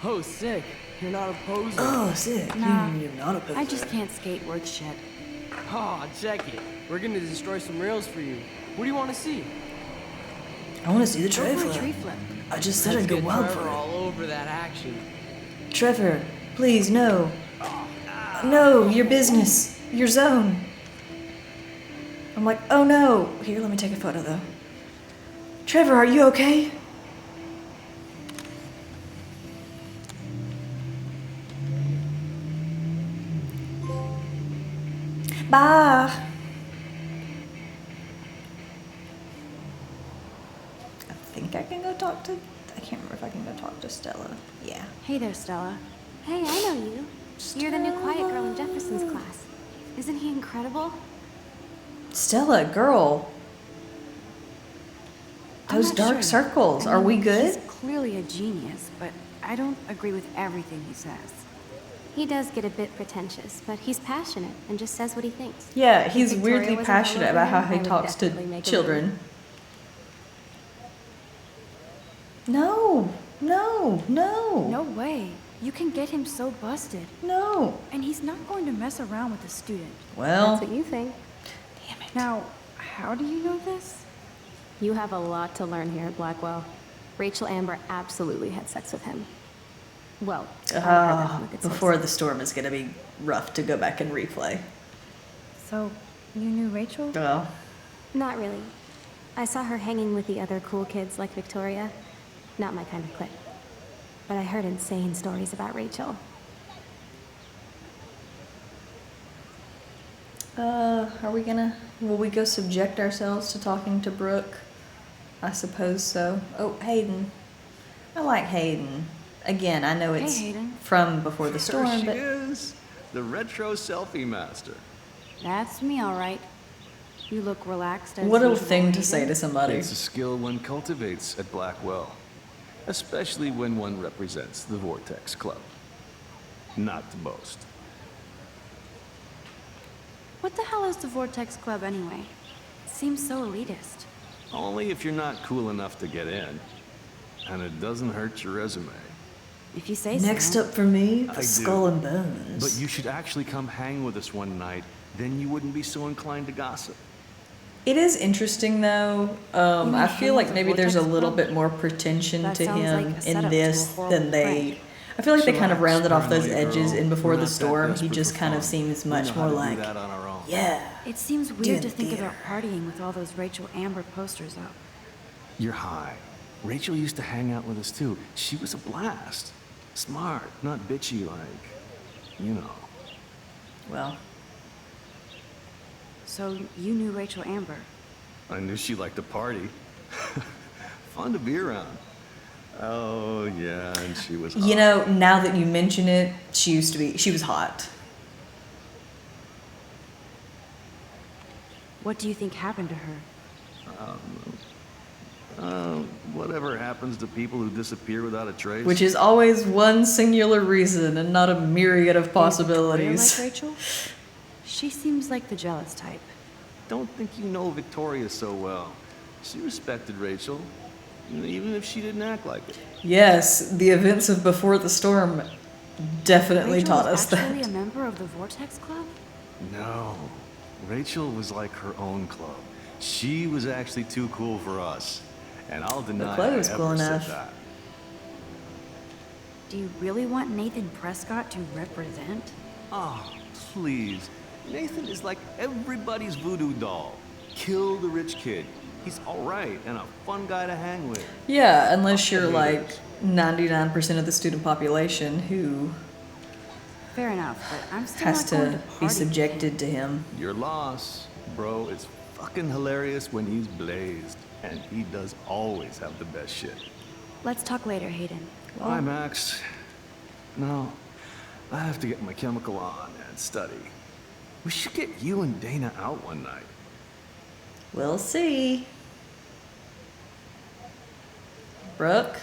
Oh, sick. You're not a poser. oh, sick. Nah, You're not a poser. I just can't skate worth shit. Oh, check it. We're gonna destroy some rails for you. What do you want to see? I want to see the Go tray for a flip. tree flip. I just said Let's I'd go get wild Trevor for it. all over that action. Trevor, please, no. No, your business, your zone. I'm like, oh no. Here, let me take a photo though. Trevor, are you okay? Bye. I think I can go talk to, I can't remember if I can go talk to Stella. Yeah. Hey there, Stella. Hey, I know you. You're the new quiet girl in Jefferson's class. Isn't he incredible? Stella, girl. I'm Those not dark sure. circles, I are mean, we good? He's clearly a genius, but I don't agree with everything he says. He does get a bit pretentious, but he's passionate and just says what he thinks. Yeah, If he's Victoria weirdly wasn't all passionate over about how him, he I would talks definitely to make a children. move. No, no, no. No way. You can get him so busted. No. And he's not going to mess around with a student. Well. That's what you think. Damn it. Now, how do you know this? You have a lot to learn here at Blackwell. Rachel Amber absolutely had sex with him. Well, Before the Storm is going to be rough to go back and replay. So, you knew Rachel? Well. Not really. I saw her hanging with the other cool kids like Victoria. Not my kind of clique. But I heard insane stories about Rachel. Will we go subject ourselves to talking to Brooke? I suppose so. Oh, Hayden. I like Hayden. Again, I know it's from Before the Storm, There she but... is, the retro selfie master. That's me, all right. You look relaxed as What a usual, thing to Hayden. say to somebody. It's a skill one cultivates at Blackwell, especially when one represents the Vortex Club. Not to boast. What the hell is the Vortex Club anyway? Seems so elitist. Only if you're not cool enough to get in. And it doesn't hurt your resume. If you say Next so. up for me, I the do. Skull and Bones. But you should actually come hang with us one night, then you wouldn't be so inclined to gossip. It is interesting though. I feel like maybe there's a little bit more pretension That to sounds him like a in setup to a this horrible than they... prank. I feel like they kind of Chillax, rounded off those paranoia edges girl. in Before We're the not that Storm. He desperate just for kind of fun. seems We much know how more to do like, that on our own. yeah. It seems Doing weird to think theater. about partying with all those Rachel Amber posters up. You're high. Rachel used to hang out with us too. She was a blast. Smart, not bitchy like, you know. Well. So you knew Rachel Amber? I knew she liked to party. Fun to be around. Oh, yeah, and she was hot. You know, now that you mention it, she was hot. What do you think happened to her? Whatever happens to people who disappear without a trace. Which is always one singular reason and not a myriad of Is possibilities. Victoria like Rachel? She seems like the jealous type. Don't think you know Victoria so well. She respected Rachel, even if she didn't act like it. Yes, the events of Before the Storm definitely Rachel taught was us that. actually a member of the Vortex Club? No, Rachel was like her own club. She was actually too cool for us. And I'll deny club I was cool ever said enough. that. Do you really want Nathan Prescott to represent? Oh, please. Nathan is like everybody's voodoo doll. Kill the rich kid. He's all right and a fun guy to hang with. Yeah, unless you're like 99% of the student population who Fair enough, but I'm still has not going to to be party with subjected to him. Your loss, bro, is fucking hilarious when he's blazed. And he does always have the best shit. Let's talk later, Hayden. Bye, Max. No, I have to get my chemical on and study. We should get you and Dana out one night. We'll see. Brooke,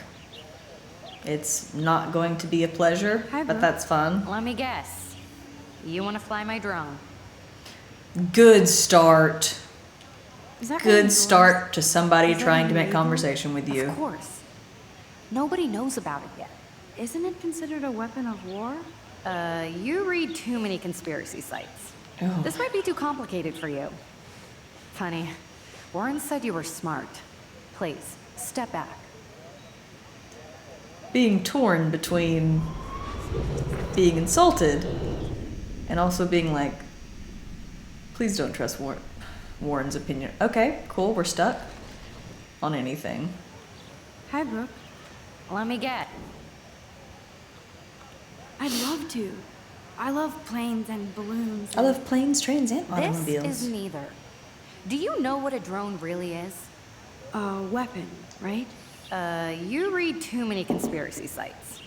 it's not going to be a pleasure, Hi, but Brooke. that's fun. Let me guess. You want to fly my drone? Good start. Is that one of Good yours? start to somebody Is that trying one to make illegal? conversation with you. Of course. Nobody knows about it yet. Isn't it considered a weapon of war? You read too many conspiracy sites. Oh. This might be too complicated for you. Funny, Warren said you were smart. Please, step back. Being torn between being insulted and also being like, please don't trust Warren's opinion. Okay, cool, we're stuck on anything. Hi, Brooke. Let me get. I'd love to. I love planes and balloons. I love planes, trains, and This automobiles. is neither. Do you know what a drone really is? A weapon, right? You read too many conspiracy sites.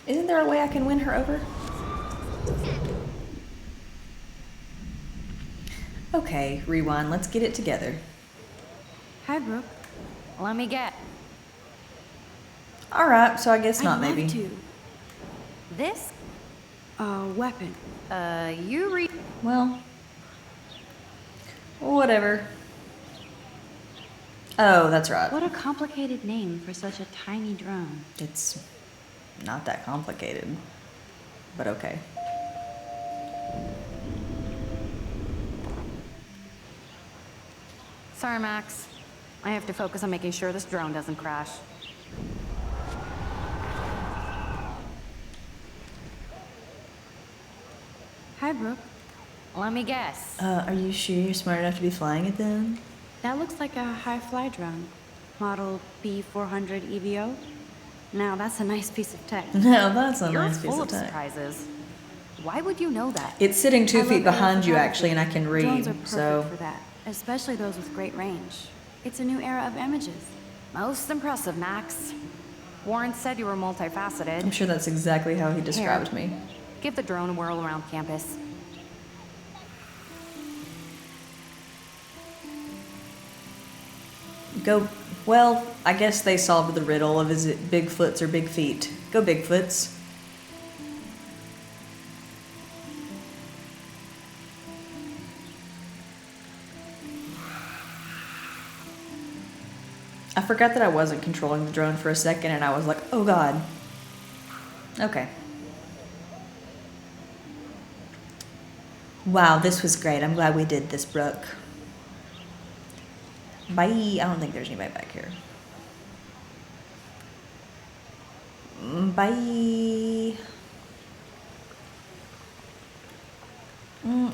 Isn't there a way I can win her over? Okay, rewind. Let's get it together. Hi, Brooke. Let me get. All right, so I guess not. I'd love Maybe. to. This? A weapon. You read. Well, whatever. Oh, that's right. What a complicated name for such a tiny drone. It's not that complicated, but okay. Sorry, Max. I have to focus on making sure this drone doesn't crash. Hi, Brooke. Let me guess. Are you sure you're smart enough to be flying it then? That looks like a high-fly drone. Model B400 EVO. Now, that's a nice piece of tech. No, that's a You're nice piece full of tech. surprises. Why would you know that? It's sitting 2 I feet love behind you, photography. actually, and I can read, Drones are perfect so... for that, especially those with great range. It's a new era of images. Most impressive, Max. Warren said you were multifaceted. I'm sure that's exactly how he described Here, me. Give the drone a whirl around campus. Go... Well, I guess they solved the riddle of is it Bigfoots or Big Feet. Go Bigfoots. I forgot that I wasn't controlling the drone for a second and I was like, oh god. Okay. Wow, this was great. I'm glad we did this, Brooke. Bye. I don't think there's anybody back here. Bye.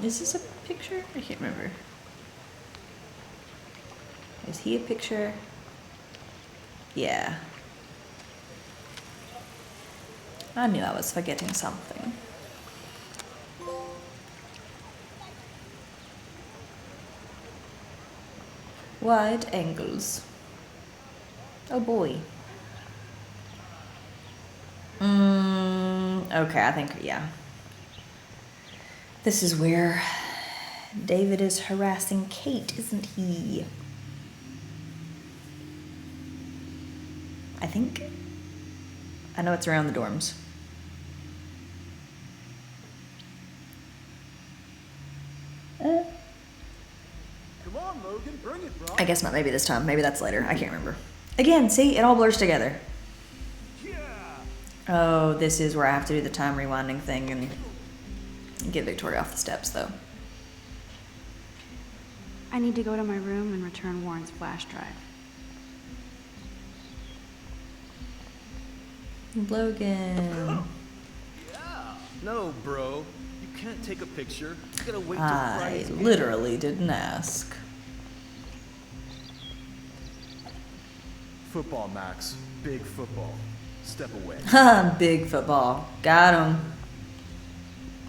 Is this a picture? I can't remember. Is he a picture? Yeah. I knew I was forgetting something. Wide angles. Oh boy. Okay, I think, yeah. This is where David is harassing Kate, isn't he? I think. I know it's around the dorms. Come on, Logan, bring it, bro. I guess not. Maybe this time. Maybe that's later. I can't remember. Again, see? It all blurs together. Oh, this is where I have to do the time rewinding thing and get Victoria off the steps, though. I need to go to my room and return Warren's flash drive. Logan. No, bro. You can't take a picture. You gotta wait till I Friday's game. literally didn't ask. Football, Max. Big football. Step away. Big football. Got him.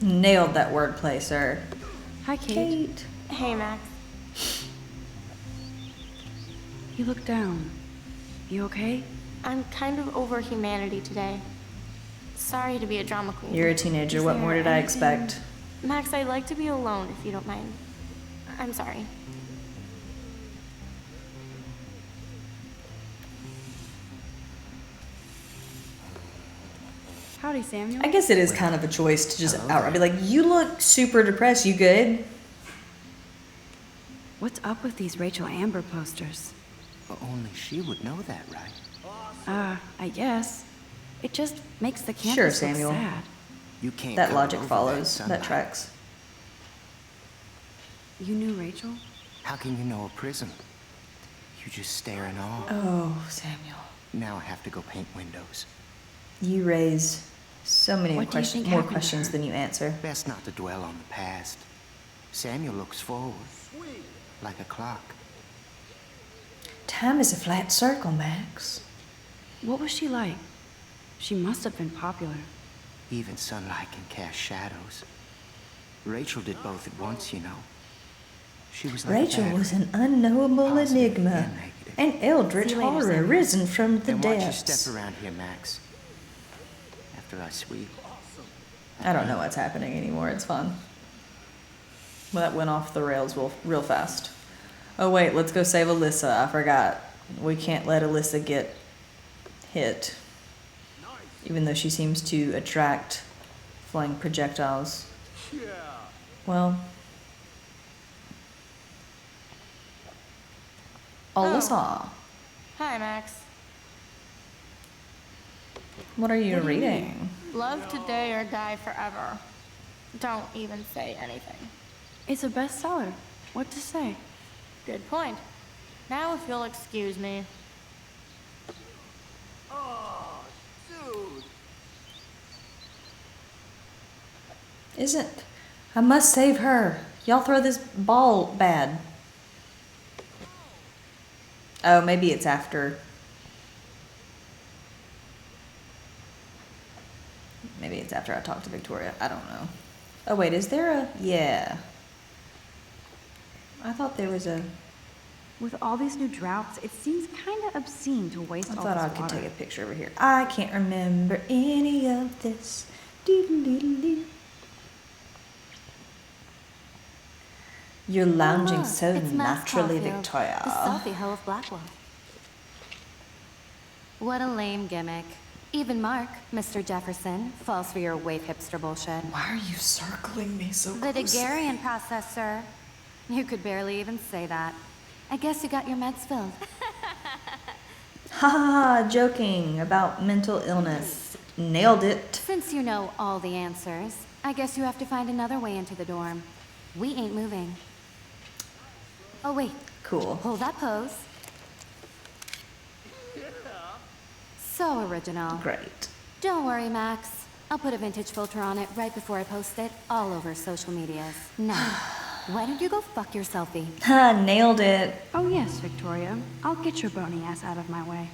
Nailed that wordplay, sir. Hi, Kate. Kate. Hey, Max. You look down. You okay? I'm kind of over humanity today. Sorry to be a drama queen. You're a teenager. What more did I expect? Max, I'd like to be alone if you don't mind. I'm sorry. Howdy, Samuel. I guess it is kind of a choice to just outright be like, you look super depressed. You good? What's up with these Rachel Amber posters? Only she would know that, right? I guess. It just makes the campus Sure, look Samuel. sad. You can't That cover logic over follows. sunlight. That tracks. You knew Rachel? How can you know a prism? You just stare in awe. Oh, Samuel. Now I have to go paint windows. You raise so many What do you think more happened to questions her? than you answer. Best not to dwell on the past. Samuel looks forward, like a clock. Time is a flat circle, Max. What was she like? She must have been popular. Even sunlight can cast shadows. Rachel did both at once, you know. She was like Rachel that. was an unknowable Positive enigma, and negative. an eldritch See you later, horror Samuel. risen from the And watch your depths. step around here, Max. After I sweep. I don't know what's happening anymore. It's fun. Well, that went off the rails real fast. Oh wait, let's go save Alyssa. I forgot. We can't let Alyssa get hit, even though she seems to attract flying projectiles. Well, Alyssa. Hi, Max. What are you What do you reading? Love today or die forever. Don't even say anything. It's a bestseller. What to say? Good point. Now if you'll excuse me. Oh, dude. Isn't. I must save her. Y'all throw this ball bad. Oh, maybe it's after. Maybe it's after I talk to Victoria. I don't know. Oh, wait, is there a... Yeah. I thought there was a... With all these new droughts, it seems kind of obscene to waste all I thought this I could water. take a picture over here. I can't remember any of this. Doo-doo-doo-doo-doo. You're lounging Look, so it's Max naturally, Caulfield, Victoria. The selfie hoe of Blackwell. What a lame gimmick. Even Mark, Mr. Jefferson, falls for your wave hipster bullshit. Why are you circling me so The Daguerrean process, sir. You could barely even say that. I guess you got your meds filled. Ha ha ha, joking about mental illness. Nailed it. Since you know all the answers, I guess you have to find another way into the dorm. We ain't moving. Oh, wait. Cool. Hold that pose. So original. Great. Don't worry, Max. I'll put a vintage filter on it right before I post it all over social medias. Now, why don't you go fuck your selfie? Ha, nailed it. Oh yes, Victoria. I'll get your bony ass out of my way.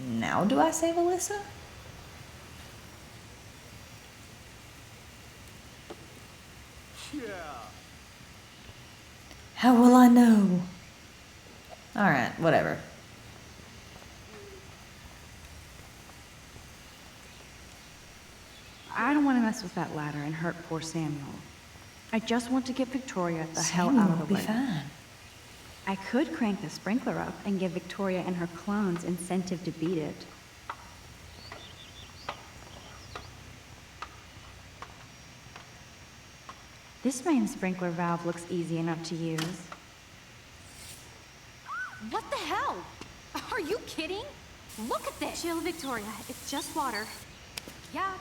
Now do I save Alyssa? Yeah. How will I know? Alright, whatever. I don't want to mess with that ladder and hurt poor Samuel. I just want to get Victoria the hell out of the way. Fine. I could crank the sprinkler up and give Victoria and her clones incentive to beat it. This main sprinkler valve looks easy enough to use. What the hell? Are you kidding? Look at this. Chill, Victoria. It's just water. Yeah,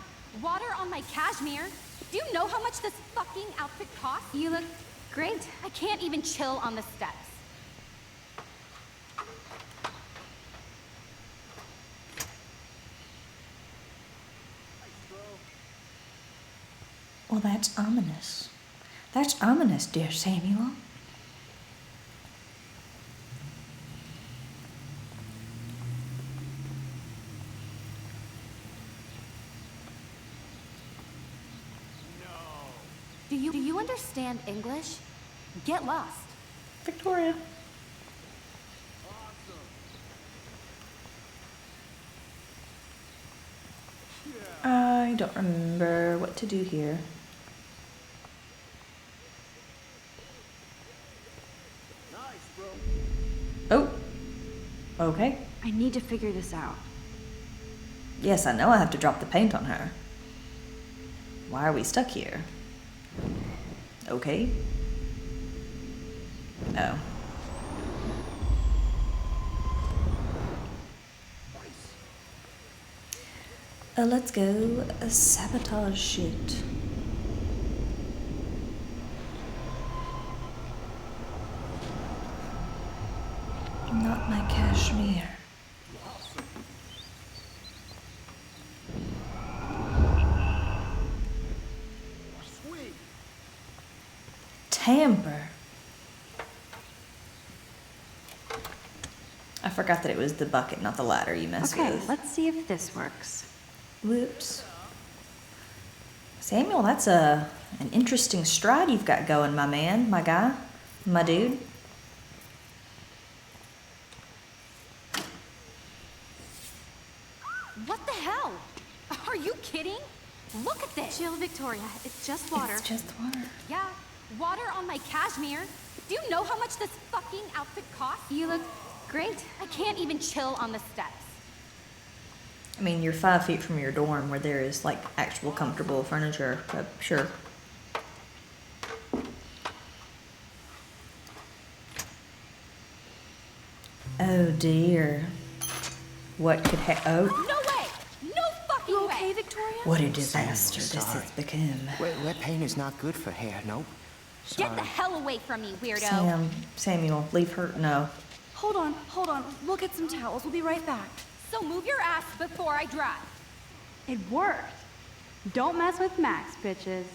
water on my cashmere. Do you know how much this fucking outfit costs? You look great. I can't even chill on the steps. Well, that's ominous. That's ominous, dear Samuel. Do you understand English? Get lost. Victoria. I don't remember what to do here. Oh. Okay. I need to figure this out. Yes, I know I have to drop the paint on her. Why are we stuck here? Okay. Oh. Let's go sabotage shit. Not my cashmere. Tamper. I forgot that it was the bucket, not the ladder you mess Okay, with. let's see if this works. Whoops. Samuel, that's an interesting stride you've got going, my man, my guy, my dude. What the hell? Are you kidding? Look at this. Chill, Victoria. It's just water. It's just water. Yeah, water on my cashmere. Do you know how much this fucking outfit costs? You look great. I can't even chill on the steps. I mean, you're 5 feet from your dorm where there is, like, actual comfortable furniture, but sure. Oh dear. What could No way! No fucking You way! okay, Victoria? What a disaster this has become. Wet paint is not good for hair, nope. Get the hell away from me, weirdo! Samuel, leave her. No. Hold on. We'll get some towels. We'll be right back. So move your ass before I drive. It worked. Don't mess with Max, bitches.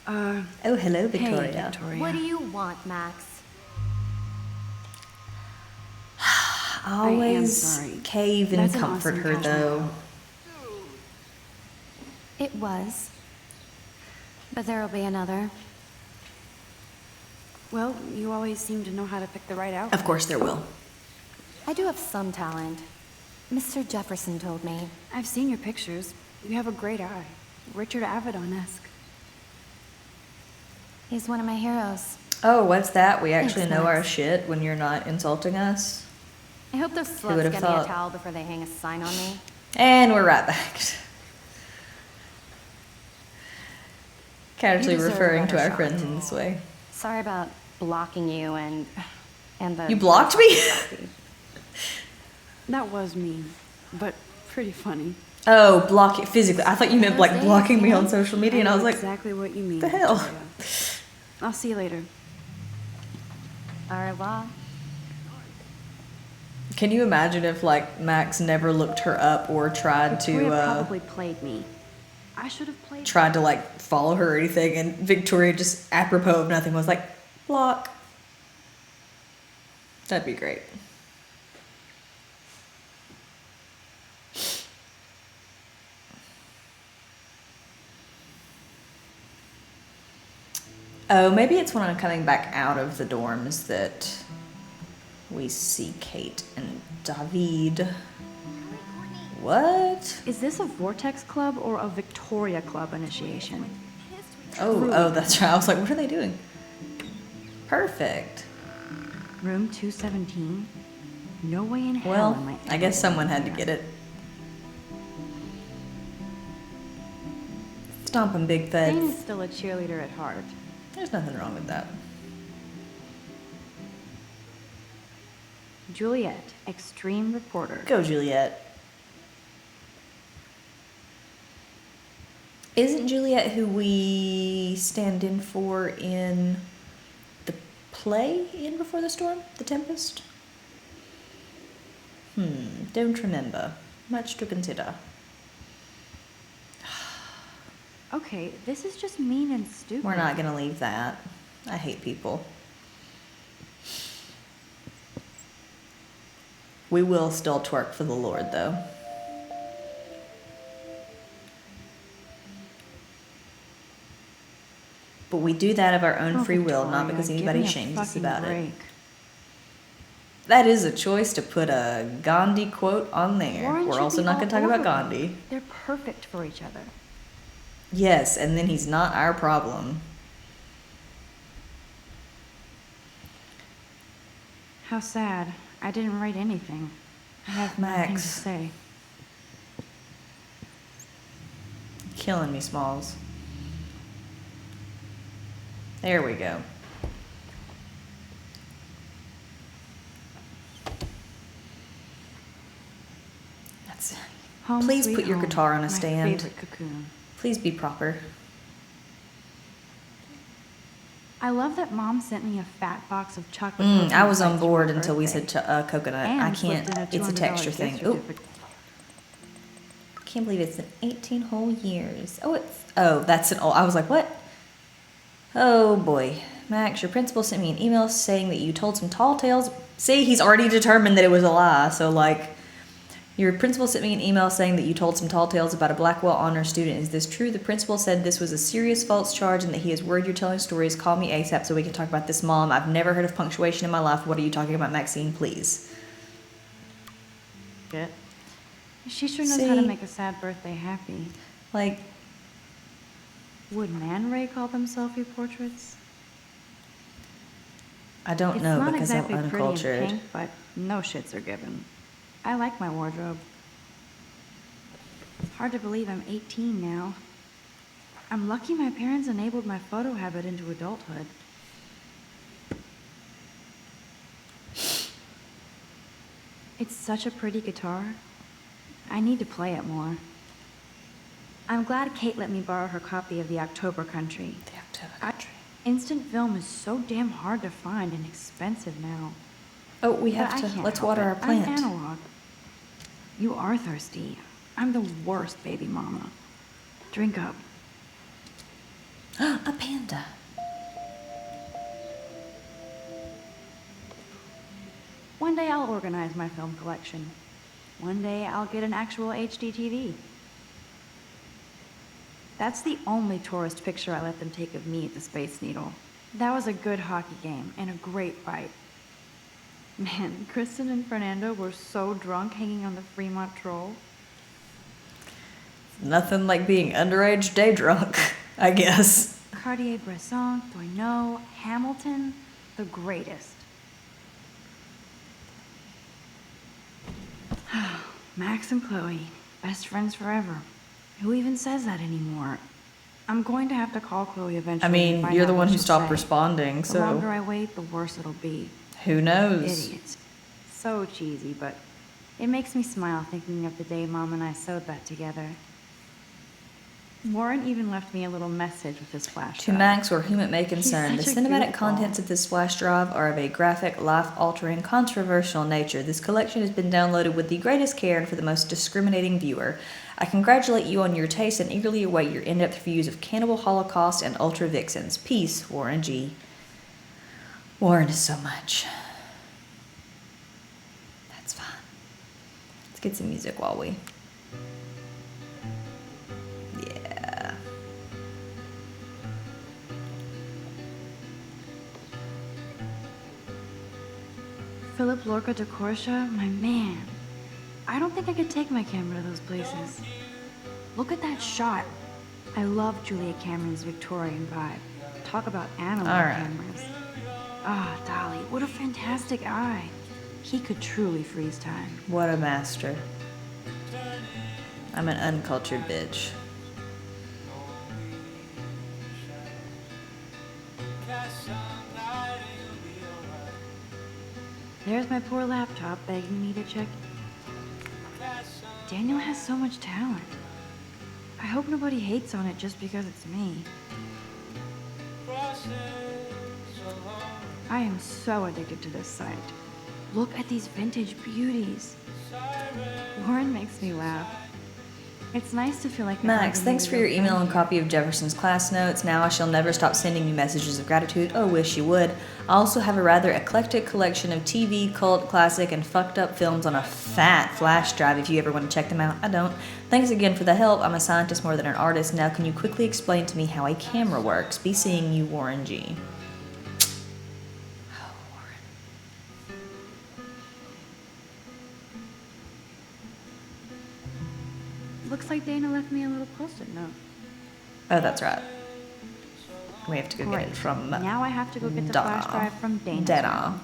Oh, hello, Victoria. Hey, Victoria. What do you want, Max? Always sorry. cave and That's an comfort awesome her, cashmere though. coat. It was. But there'll be another. Well, you always seem to know how to pick the right outfit. Of course there will. I do have some talent. Mr. Jefferson told me. I've seen your pictures. You have a great eye. Richard Avedon-esque. He's one of my heroes. Oh, what's that? We actually Thanks, know our Max. shit when you're not insulting us. I hope those Who sluts would've get me thought? a towel before they hang a sign on me. And we're right back. Casually You deserve a referring to better our shot. friends in this way. Sorry about blocking you and the... You blocked me? That was mean, but pretty funny. Oh, block it physically. I thought you meant like Those blocking days, me yeah. on social media, and I was like, exactly what you mean. the hell? Victoria. I'll see you later. Au revoir. Can you imagine if like Max never looked her up or tried Victoria to probably played me. I should have played. tried to like follow her or anything, and Victoria just apropos of nothing was like, block. That'd be great. Oh, maybe it's when I'm coming back out of the dorms that we see Kate and David. What? Is this a Vortex Club or a Victoria Club initiation? Oh, that's right. I was like, what are they doing? Perfect. Room 217? No way in hell Well, am I guess someone had to get it. Stomp 'em, big Dane feds. is still a cheerleader at heart. There's nothing wrong with that. Juliet, extreme reporter. Go, Juliet. Isn't Juliet who we stand in for in the play In Before the Storm? The Tempest? Don't remember. Much to consider. Okay, this is just mean and stupid. We're not gonna leave that. I hate people. We will still twerk for the Lord, though. But we do that of our own Oh, free will, not Victoria, because give anybody me a shames us fucking about it. break. That is a choice to put a Gandhi quote on there. Warren We're should also be not going to all talk about over them. Gandhi. They're perfect for each other. Yes, and then he's not our problem. How sad. I didn't write anything. I have nothing to Max. say. Killing me, Smalls. There we go. That's. Home Please sweet put your home, guitar on a my stand. favorite cocoon. Please be proper. I love that Mom sent me a fat box of chocolate. I was on coconut bites for board my until we birthday. said coconut. And I slipped can't. in It's a $200 texture gift thing. Ooh. certificate. Can't believe it's been 18 whole years. Oh, that's an old. I was like, what? Oh boy. Max, your principal sent me an email saying that you told some tall tales. See, he's already determined that it was a lie. So, like, your principal sent me an email saying that you told some tall tales about a Blackwell honor student. Is this true? The principal said this was a serious false charge and that he is worried you're telling stories. Call me ASAP so we can talk about this, Mom. I've never heard of punctuation in my life. What are you talking about, Maxine? Please. Shit. She sure knows how to See? make a sad birthday happy. Like, would Man Ray call them selfie portraits? I don't It's know not because exactly I'm pretty and uncultured. pink, but no shits are given. I like my wardrobe. Hard to believe I'm 18 now. I'm lucky my parents enabled my photo habit into adulthood. It's such a pretty guitar. I need to play it more. I'm glad Kate let me borrow her copy of the October Country. The October Country. Instant film is so damn hard to find and expensive now. Oh, we But I have to. can't Let's help water it. our plant. I'm analog. You are thirsty. I'm the worst baby mama. Drink up. A panda. One day I'll organize my film collection. One day I'll get an actual HD TV. That's the only tourist picture I let them take of me at the Space Needle. That was a good hockey game and a great fight. Man, Kristen and Fernando were so drunk hanging on the Fremont Troll. Nothing like being underage day drunk, I guess. Cartier-Bresson, Thoreau, Hamilton, the greatest. Max and Chloe, best friends forever. Who even says that anymore? I'm going to have to call Chloe eventually. I mean, and find you're out the what one who she'll stopped say. responding, so. The longer I wait, the worse it'll be. Who knows? Idiots. So cheesy, but it makes me smile thinking of the day Mom and I sewed that together. Warren even left me a little message with his flash To drive. Max or whom it may concern, the such a cinematic goofball. contents of this flash drive are of a graphic, life-altering, controversial nature. This collection has been downloaded with the greatest care and for the most discriminating viewer. I congratulate you on your taste and eagerly await your in-depth views of Cannibal Holocaust and Ultra Vixens. Peace, Warren G. Warren is so much. That's fine. Let's get some music while we... Yeah. Philip Lorca de Corsia, my man. I don't think I could take my camera to those places. Look at that shot. I love Julia Cameron's Victorian vibe. Talk about analog All right. cameras. Ah, Dolly, what a fantastic eye. He could truly freeze time. What a master. I'm an uncultured bitch. There's my poor laptop begging me to check. Daniel has so much talent. I hope nobody hates on it just because it's me. I am so addicted to this site. Look at these vintage beauties. Warren makes me laugh. It's nice to feel like Max, thanks for your email and copy of Jefferson's class notes. Now I shall never stop sending you messages of gratitude. Oh, wish you would. I also have a rather eclectic collection of TV, cult, classic, and fucked up films on a fat flash drive if you ever want to check them out. I don't. Thanks again for the help. I'm a scientist more than an artist. Now can you quickly explain to me how a camera works? Be seeing you, Warren G. Looks like Dana left me a little post-it note. Oh, that's right. We have to go Great. get it from Now I have to go get the Dana. flash drive from Dana. Dana.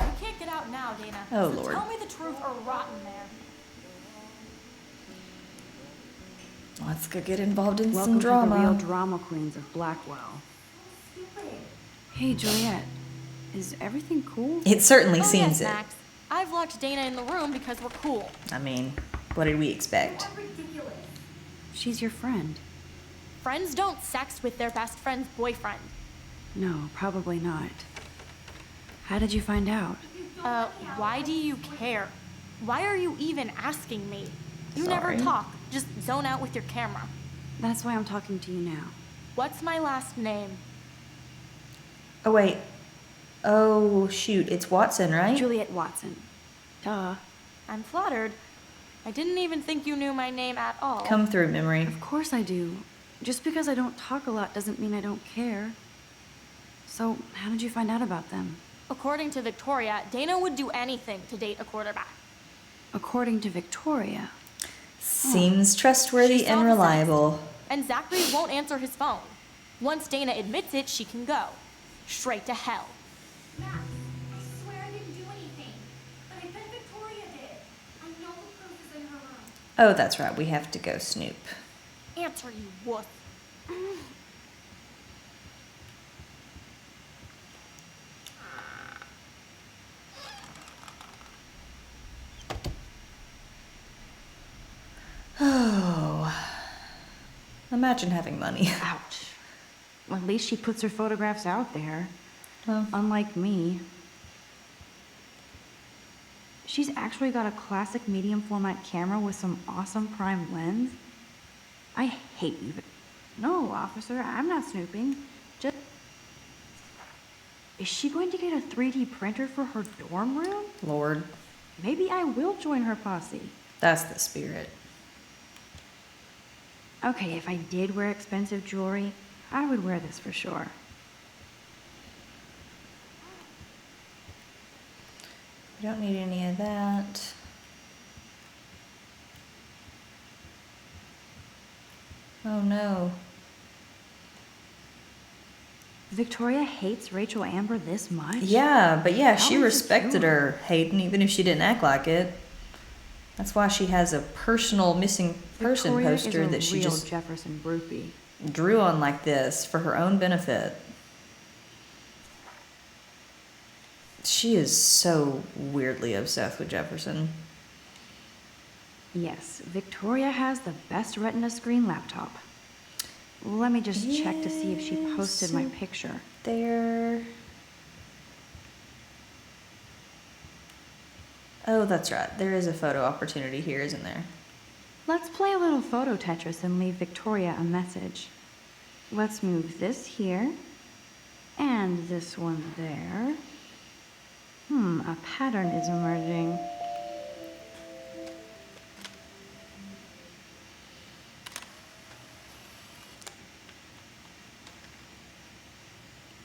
You can't get out now, Dana. Oh, So Lord. tell me the truth or rot in there. Let's go get involved in Welcome some to the real drama. drama queens of Blackwell. Hey, Juliet. Is everything cool? It certainly Oh, seems yes, it. Max. I've locked Dana in the room because we're cool. I mean, what did we expect? Ridiculous. She's your friend. Friends don't sex with their best friend's boyfriend. No, probably not. How did you find out? Why do you care? Why are you even asking me? You never Sorry. talk. Just zone out with your camera. That's why I'm talking to you now. What's my last name? Oh, wait. Oh, shoot. It's Watson, right? Juliet Watson. Duh. I'm flattered. I didn't even think you knew my name at all. Come through, memory. Of course I do. Just because I don't talk a lot doesn't mean I don't care. So, how did you find out about them? According to Victoria, Dana would do anything to date a quarterback. According to Victoria. Seems trustworthy She saw and the reliable. And Zachary won't answer his phone. Once Dana admits it, she can go. Straight to hell. Max, I swear I didn't do anything. But I bet Victoria did. I know the proof is in her room. Oh, that's right. We have to go snoop. Answer, you wuss. Imagine having money. Ouch. Well, at least she puts her photographs out there. Well. Unlike me. She's actually got a classic medium format camera with some awesome prime lens. I hate you. No, officer, I'm not snooping. Just... Is she going to get a 3D printer for her dorm room? Lord. Maybe I will join her posse. That's the spirit. Okay, if I did wear expensive jewelry, I would wear this for sure. We don't need any of that. Oh no. Victoria hates Rachel Amber this much? Yeah, but yeah, she How respected insecure. her Hayden even if she didn't act like it. That's why she has a personal missing person Victoria poster is a that she real just Jefferson groupie. drew on like this for her own benefit. She is so weirdly obsessed with Jefferson. Yes, Victoria has the best Retina screen laptop. Let me just check to see if she posted my picture. There. Oh, that's right. There is a photo opportunity here, isn't there? Let's play a little photo Tetris and leave Victoria a message. Let's move this here, and this one there. A pattern is emerging.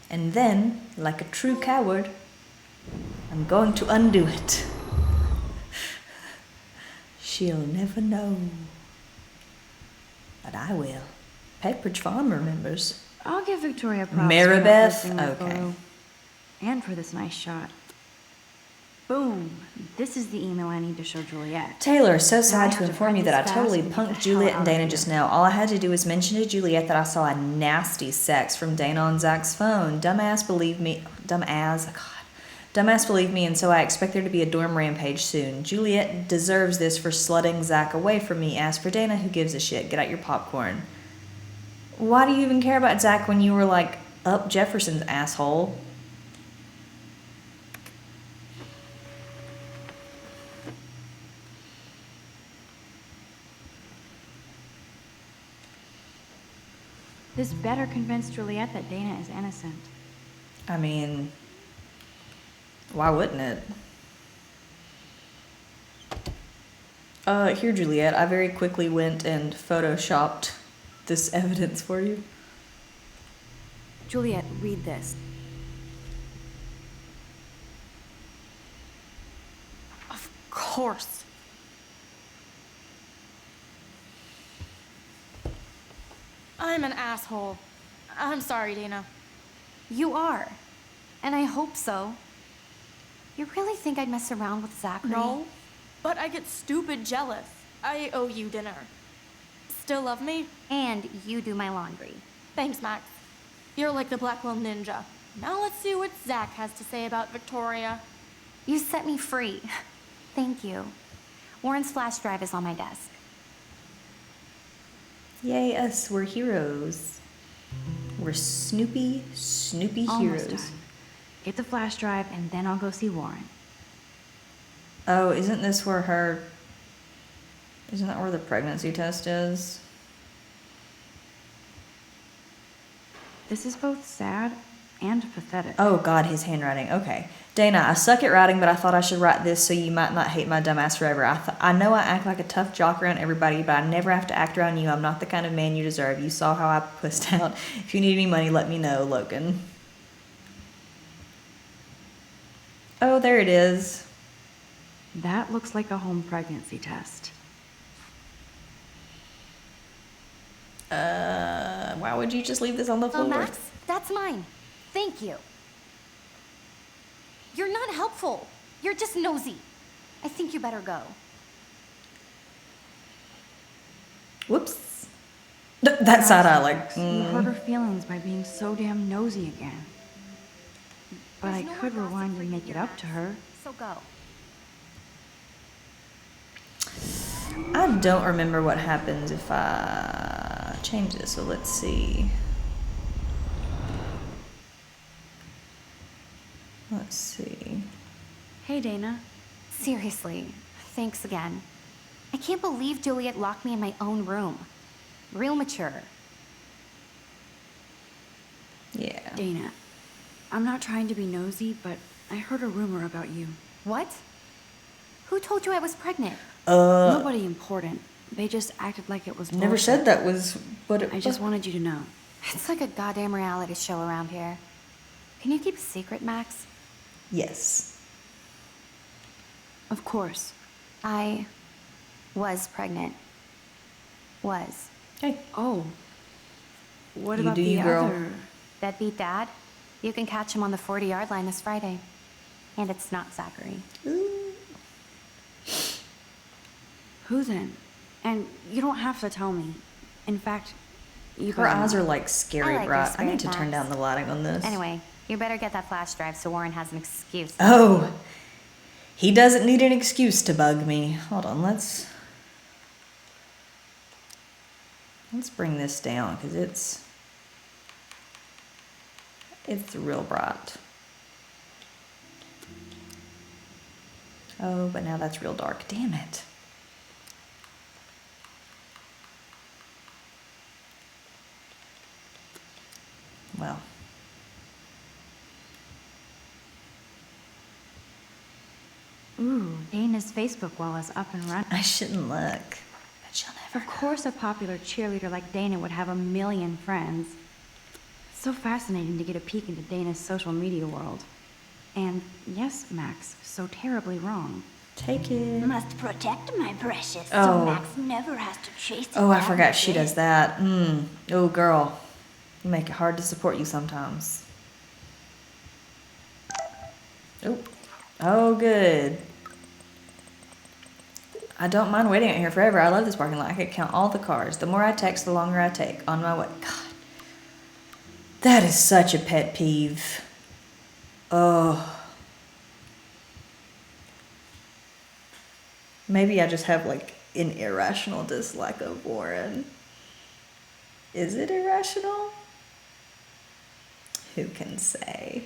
And then, like a true coward, I'm going to undo it. She'll never know. But I will. Pepperidge Farm remembers. I'll give Victoria props for not Maribeth? posting my Okay. photo. And for this nice shot. Boom. This is the email I need to show Juliet. Taylor, so Now I sad have to to inform print you this that I fast totally and get the punked hell Juliet out and of Dana here. just now. All I had to do was mention to Juliet that I saw a nasty sex from Dana on Zach's phone. Dumbass believed me. Dumbass believed me, and so I expect there to be a dorm rampage soon. Juliet deserves this for slutting Zach away from me. As for Dana, who gives a shit? Get out your popcorn. Why do you even care about Zach when you were like up Jefferson's asshole? This better convince Juliet that Dana is innocent. I mean, why wouldn't it? Here, Juliet, I very quickly went and photoshopped this evidence for you. Juliet, read this. Of course. I'm an asshole. I'm sorry, Dana. You are. And I hope so. You really think I'd mess around with Zachary? No, but I get stupid jealous. I owe you dinner. Still love me? And you do my laundry. Thanks, Max. You're like the Blackwell Ninja. Now let's see what Zach has to say about Victoria. You set me free. Thank you. Warren's flash drive is on my desk. Yay, us, we're heroes. We're Snoopy Almost heroes. done. Get the flash drive, and then I'll go see Warren. Oh, isn't this where her... Isn't that where the pregnancy test is? This is both sad and pathetic. Oh god, his handwriting. Okay. Dana, I suck at writing, but I thought I should write this so you might not hate my dumbass forever. I know I act like a tough jock around everybody, but I never have to act around you. I'm not the kind of man you deserve. You saw how I pussed out. If you need any money, let me know, Logan. Oh, there it is. That looks like a home pregnancy test. Why would you just leave this on the floor? Oh, Max, that's mine. Thank you. You're not helpful. You're just nosy. I think you better go. Whoops. That side eye, like... You hurt her feelings by being so damn nosy again. But I could rewind and make it up to her. So go. I don't remember what happens if I change this, so let's see. Let's see. Hey, Dana. Seriously, thanks again. I can't believe Juliet locked me in my own room. Real mature. Yeah. Dana, I'm not trying to be nosy, but I heard a rumor about you. What? Who told you I was pregnant? Nobody important. They just acted like it was bullshit. Never said that was what it I just wanted you to know. It's like a goddamn reality show around here. Can you keep a secret, Max? Yes. Of course. I was pregnant. Was. Hey. Oh. What You about do the you, girl. other? Deadbeat dad? You can catch him on the 40-yard line this Friday. And it's not Zachary. Who then? And you don't have to tell me. In fact, you Her better eyes not. are like scary I like bright. your I need to spirit, turn Max. down the lighting on this. Anyway, you better get that flash drive so Warren has an excuse. Oh, he doesn't need an excuse to bug me. Hold on, let's bring this down because it's real bright. Oh, but now that's real dark. Damn it. Well. Ooh, Dana's Facebook wall is up and running. I shouldn't look. But she'll never. Of course a popular cheerleader like Dana would have a million friends. It's so fascinating to get a peek into Dana's social media world. And yes, Max, so terribly wrong. Take it. Must protect my precious, Oh. so Max never has to chase it Oh, I down forgot she again. does that. Oh, girl. You make it hard to support you sometimes. Oh. Oh, good. I don't mind waiting out here forever. I love this parking lot. I could count all the cars. The more I text, the longer I take. On my way. God. That is such a pet peeve. Oh. Maybe I just have like an irrational dislike of Warren. Is it irrational? Who can say?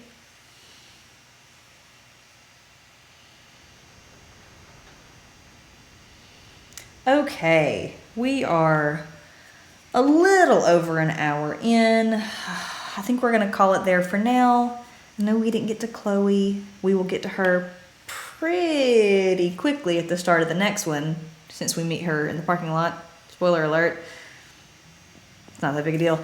Okay, we are a little over an hour in. I think we're gonna call it there for now. I know we didn't get to Chloe. We will get to her pretty quickly at the start of the next one, since we meet her in the parking lot. Spoiler alert. It's not that big a deal.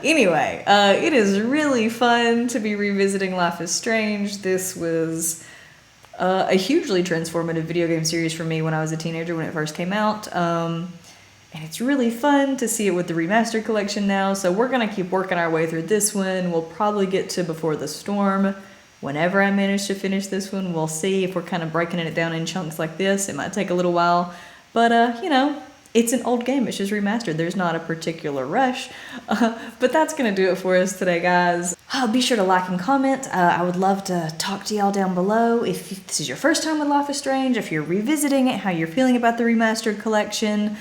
Anyway, it is really fun to be revisiting Life is Strange. This was a hugely transformative video game series for me when I was a teenager when it first came out. And it's really fun to see it with the Remastered Collection now, so we're gonna keep working our way through this one. We'll probably get to Before the Storm. Whenever I manage to finish this one, we'll see. If we're kind of breaking it down in chunks like this, it might take a little while. But, you know, it's an old game. It's just remastered. There's not a particular rush. But that's going to do it for us today, guys. Be sure to like and comment. I would love to talk to y'all down below. If this is your first time with Life is Strange, if you're revisiting it, how you're feeling about the Remastered Collection.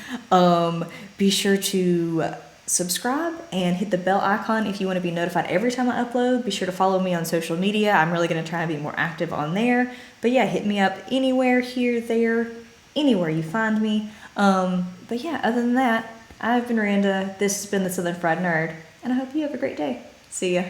Be sure to subscribe and hit the bell icon if you want to be notified every time I upload. Be sure to follow me on social media. I'm really going to try and be more active on there. But yeah, hit me up anywhere, here, there, anywhere you find me. But yeah, other than that, I've been Miranda. This has been the Southern Fried Nerd, and I hope you have a great day. See ya.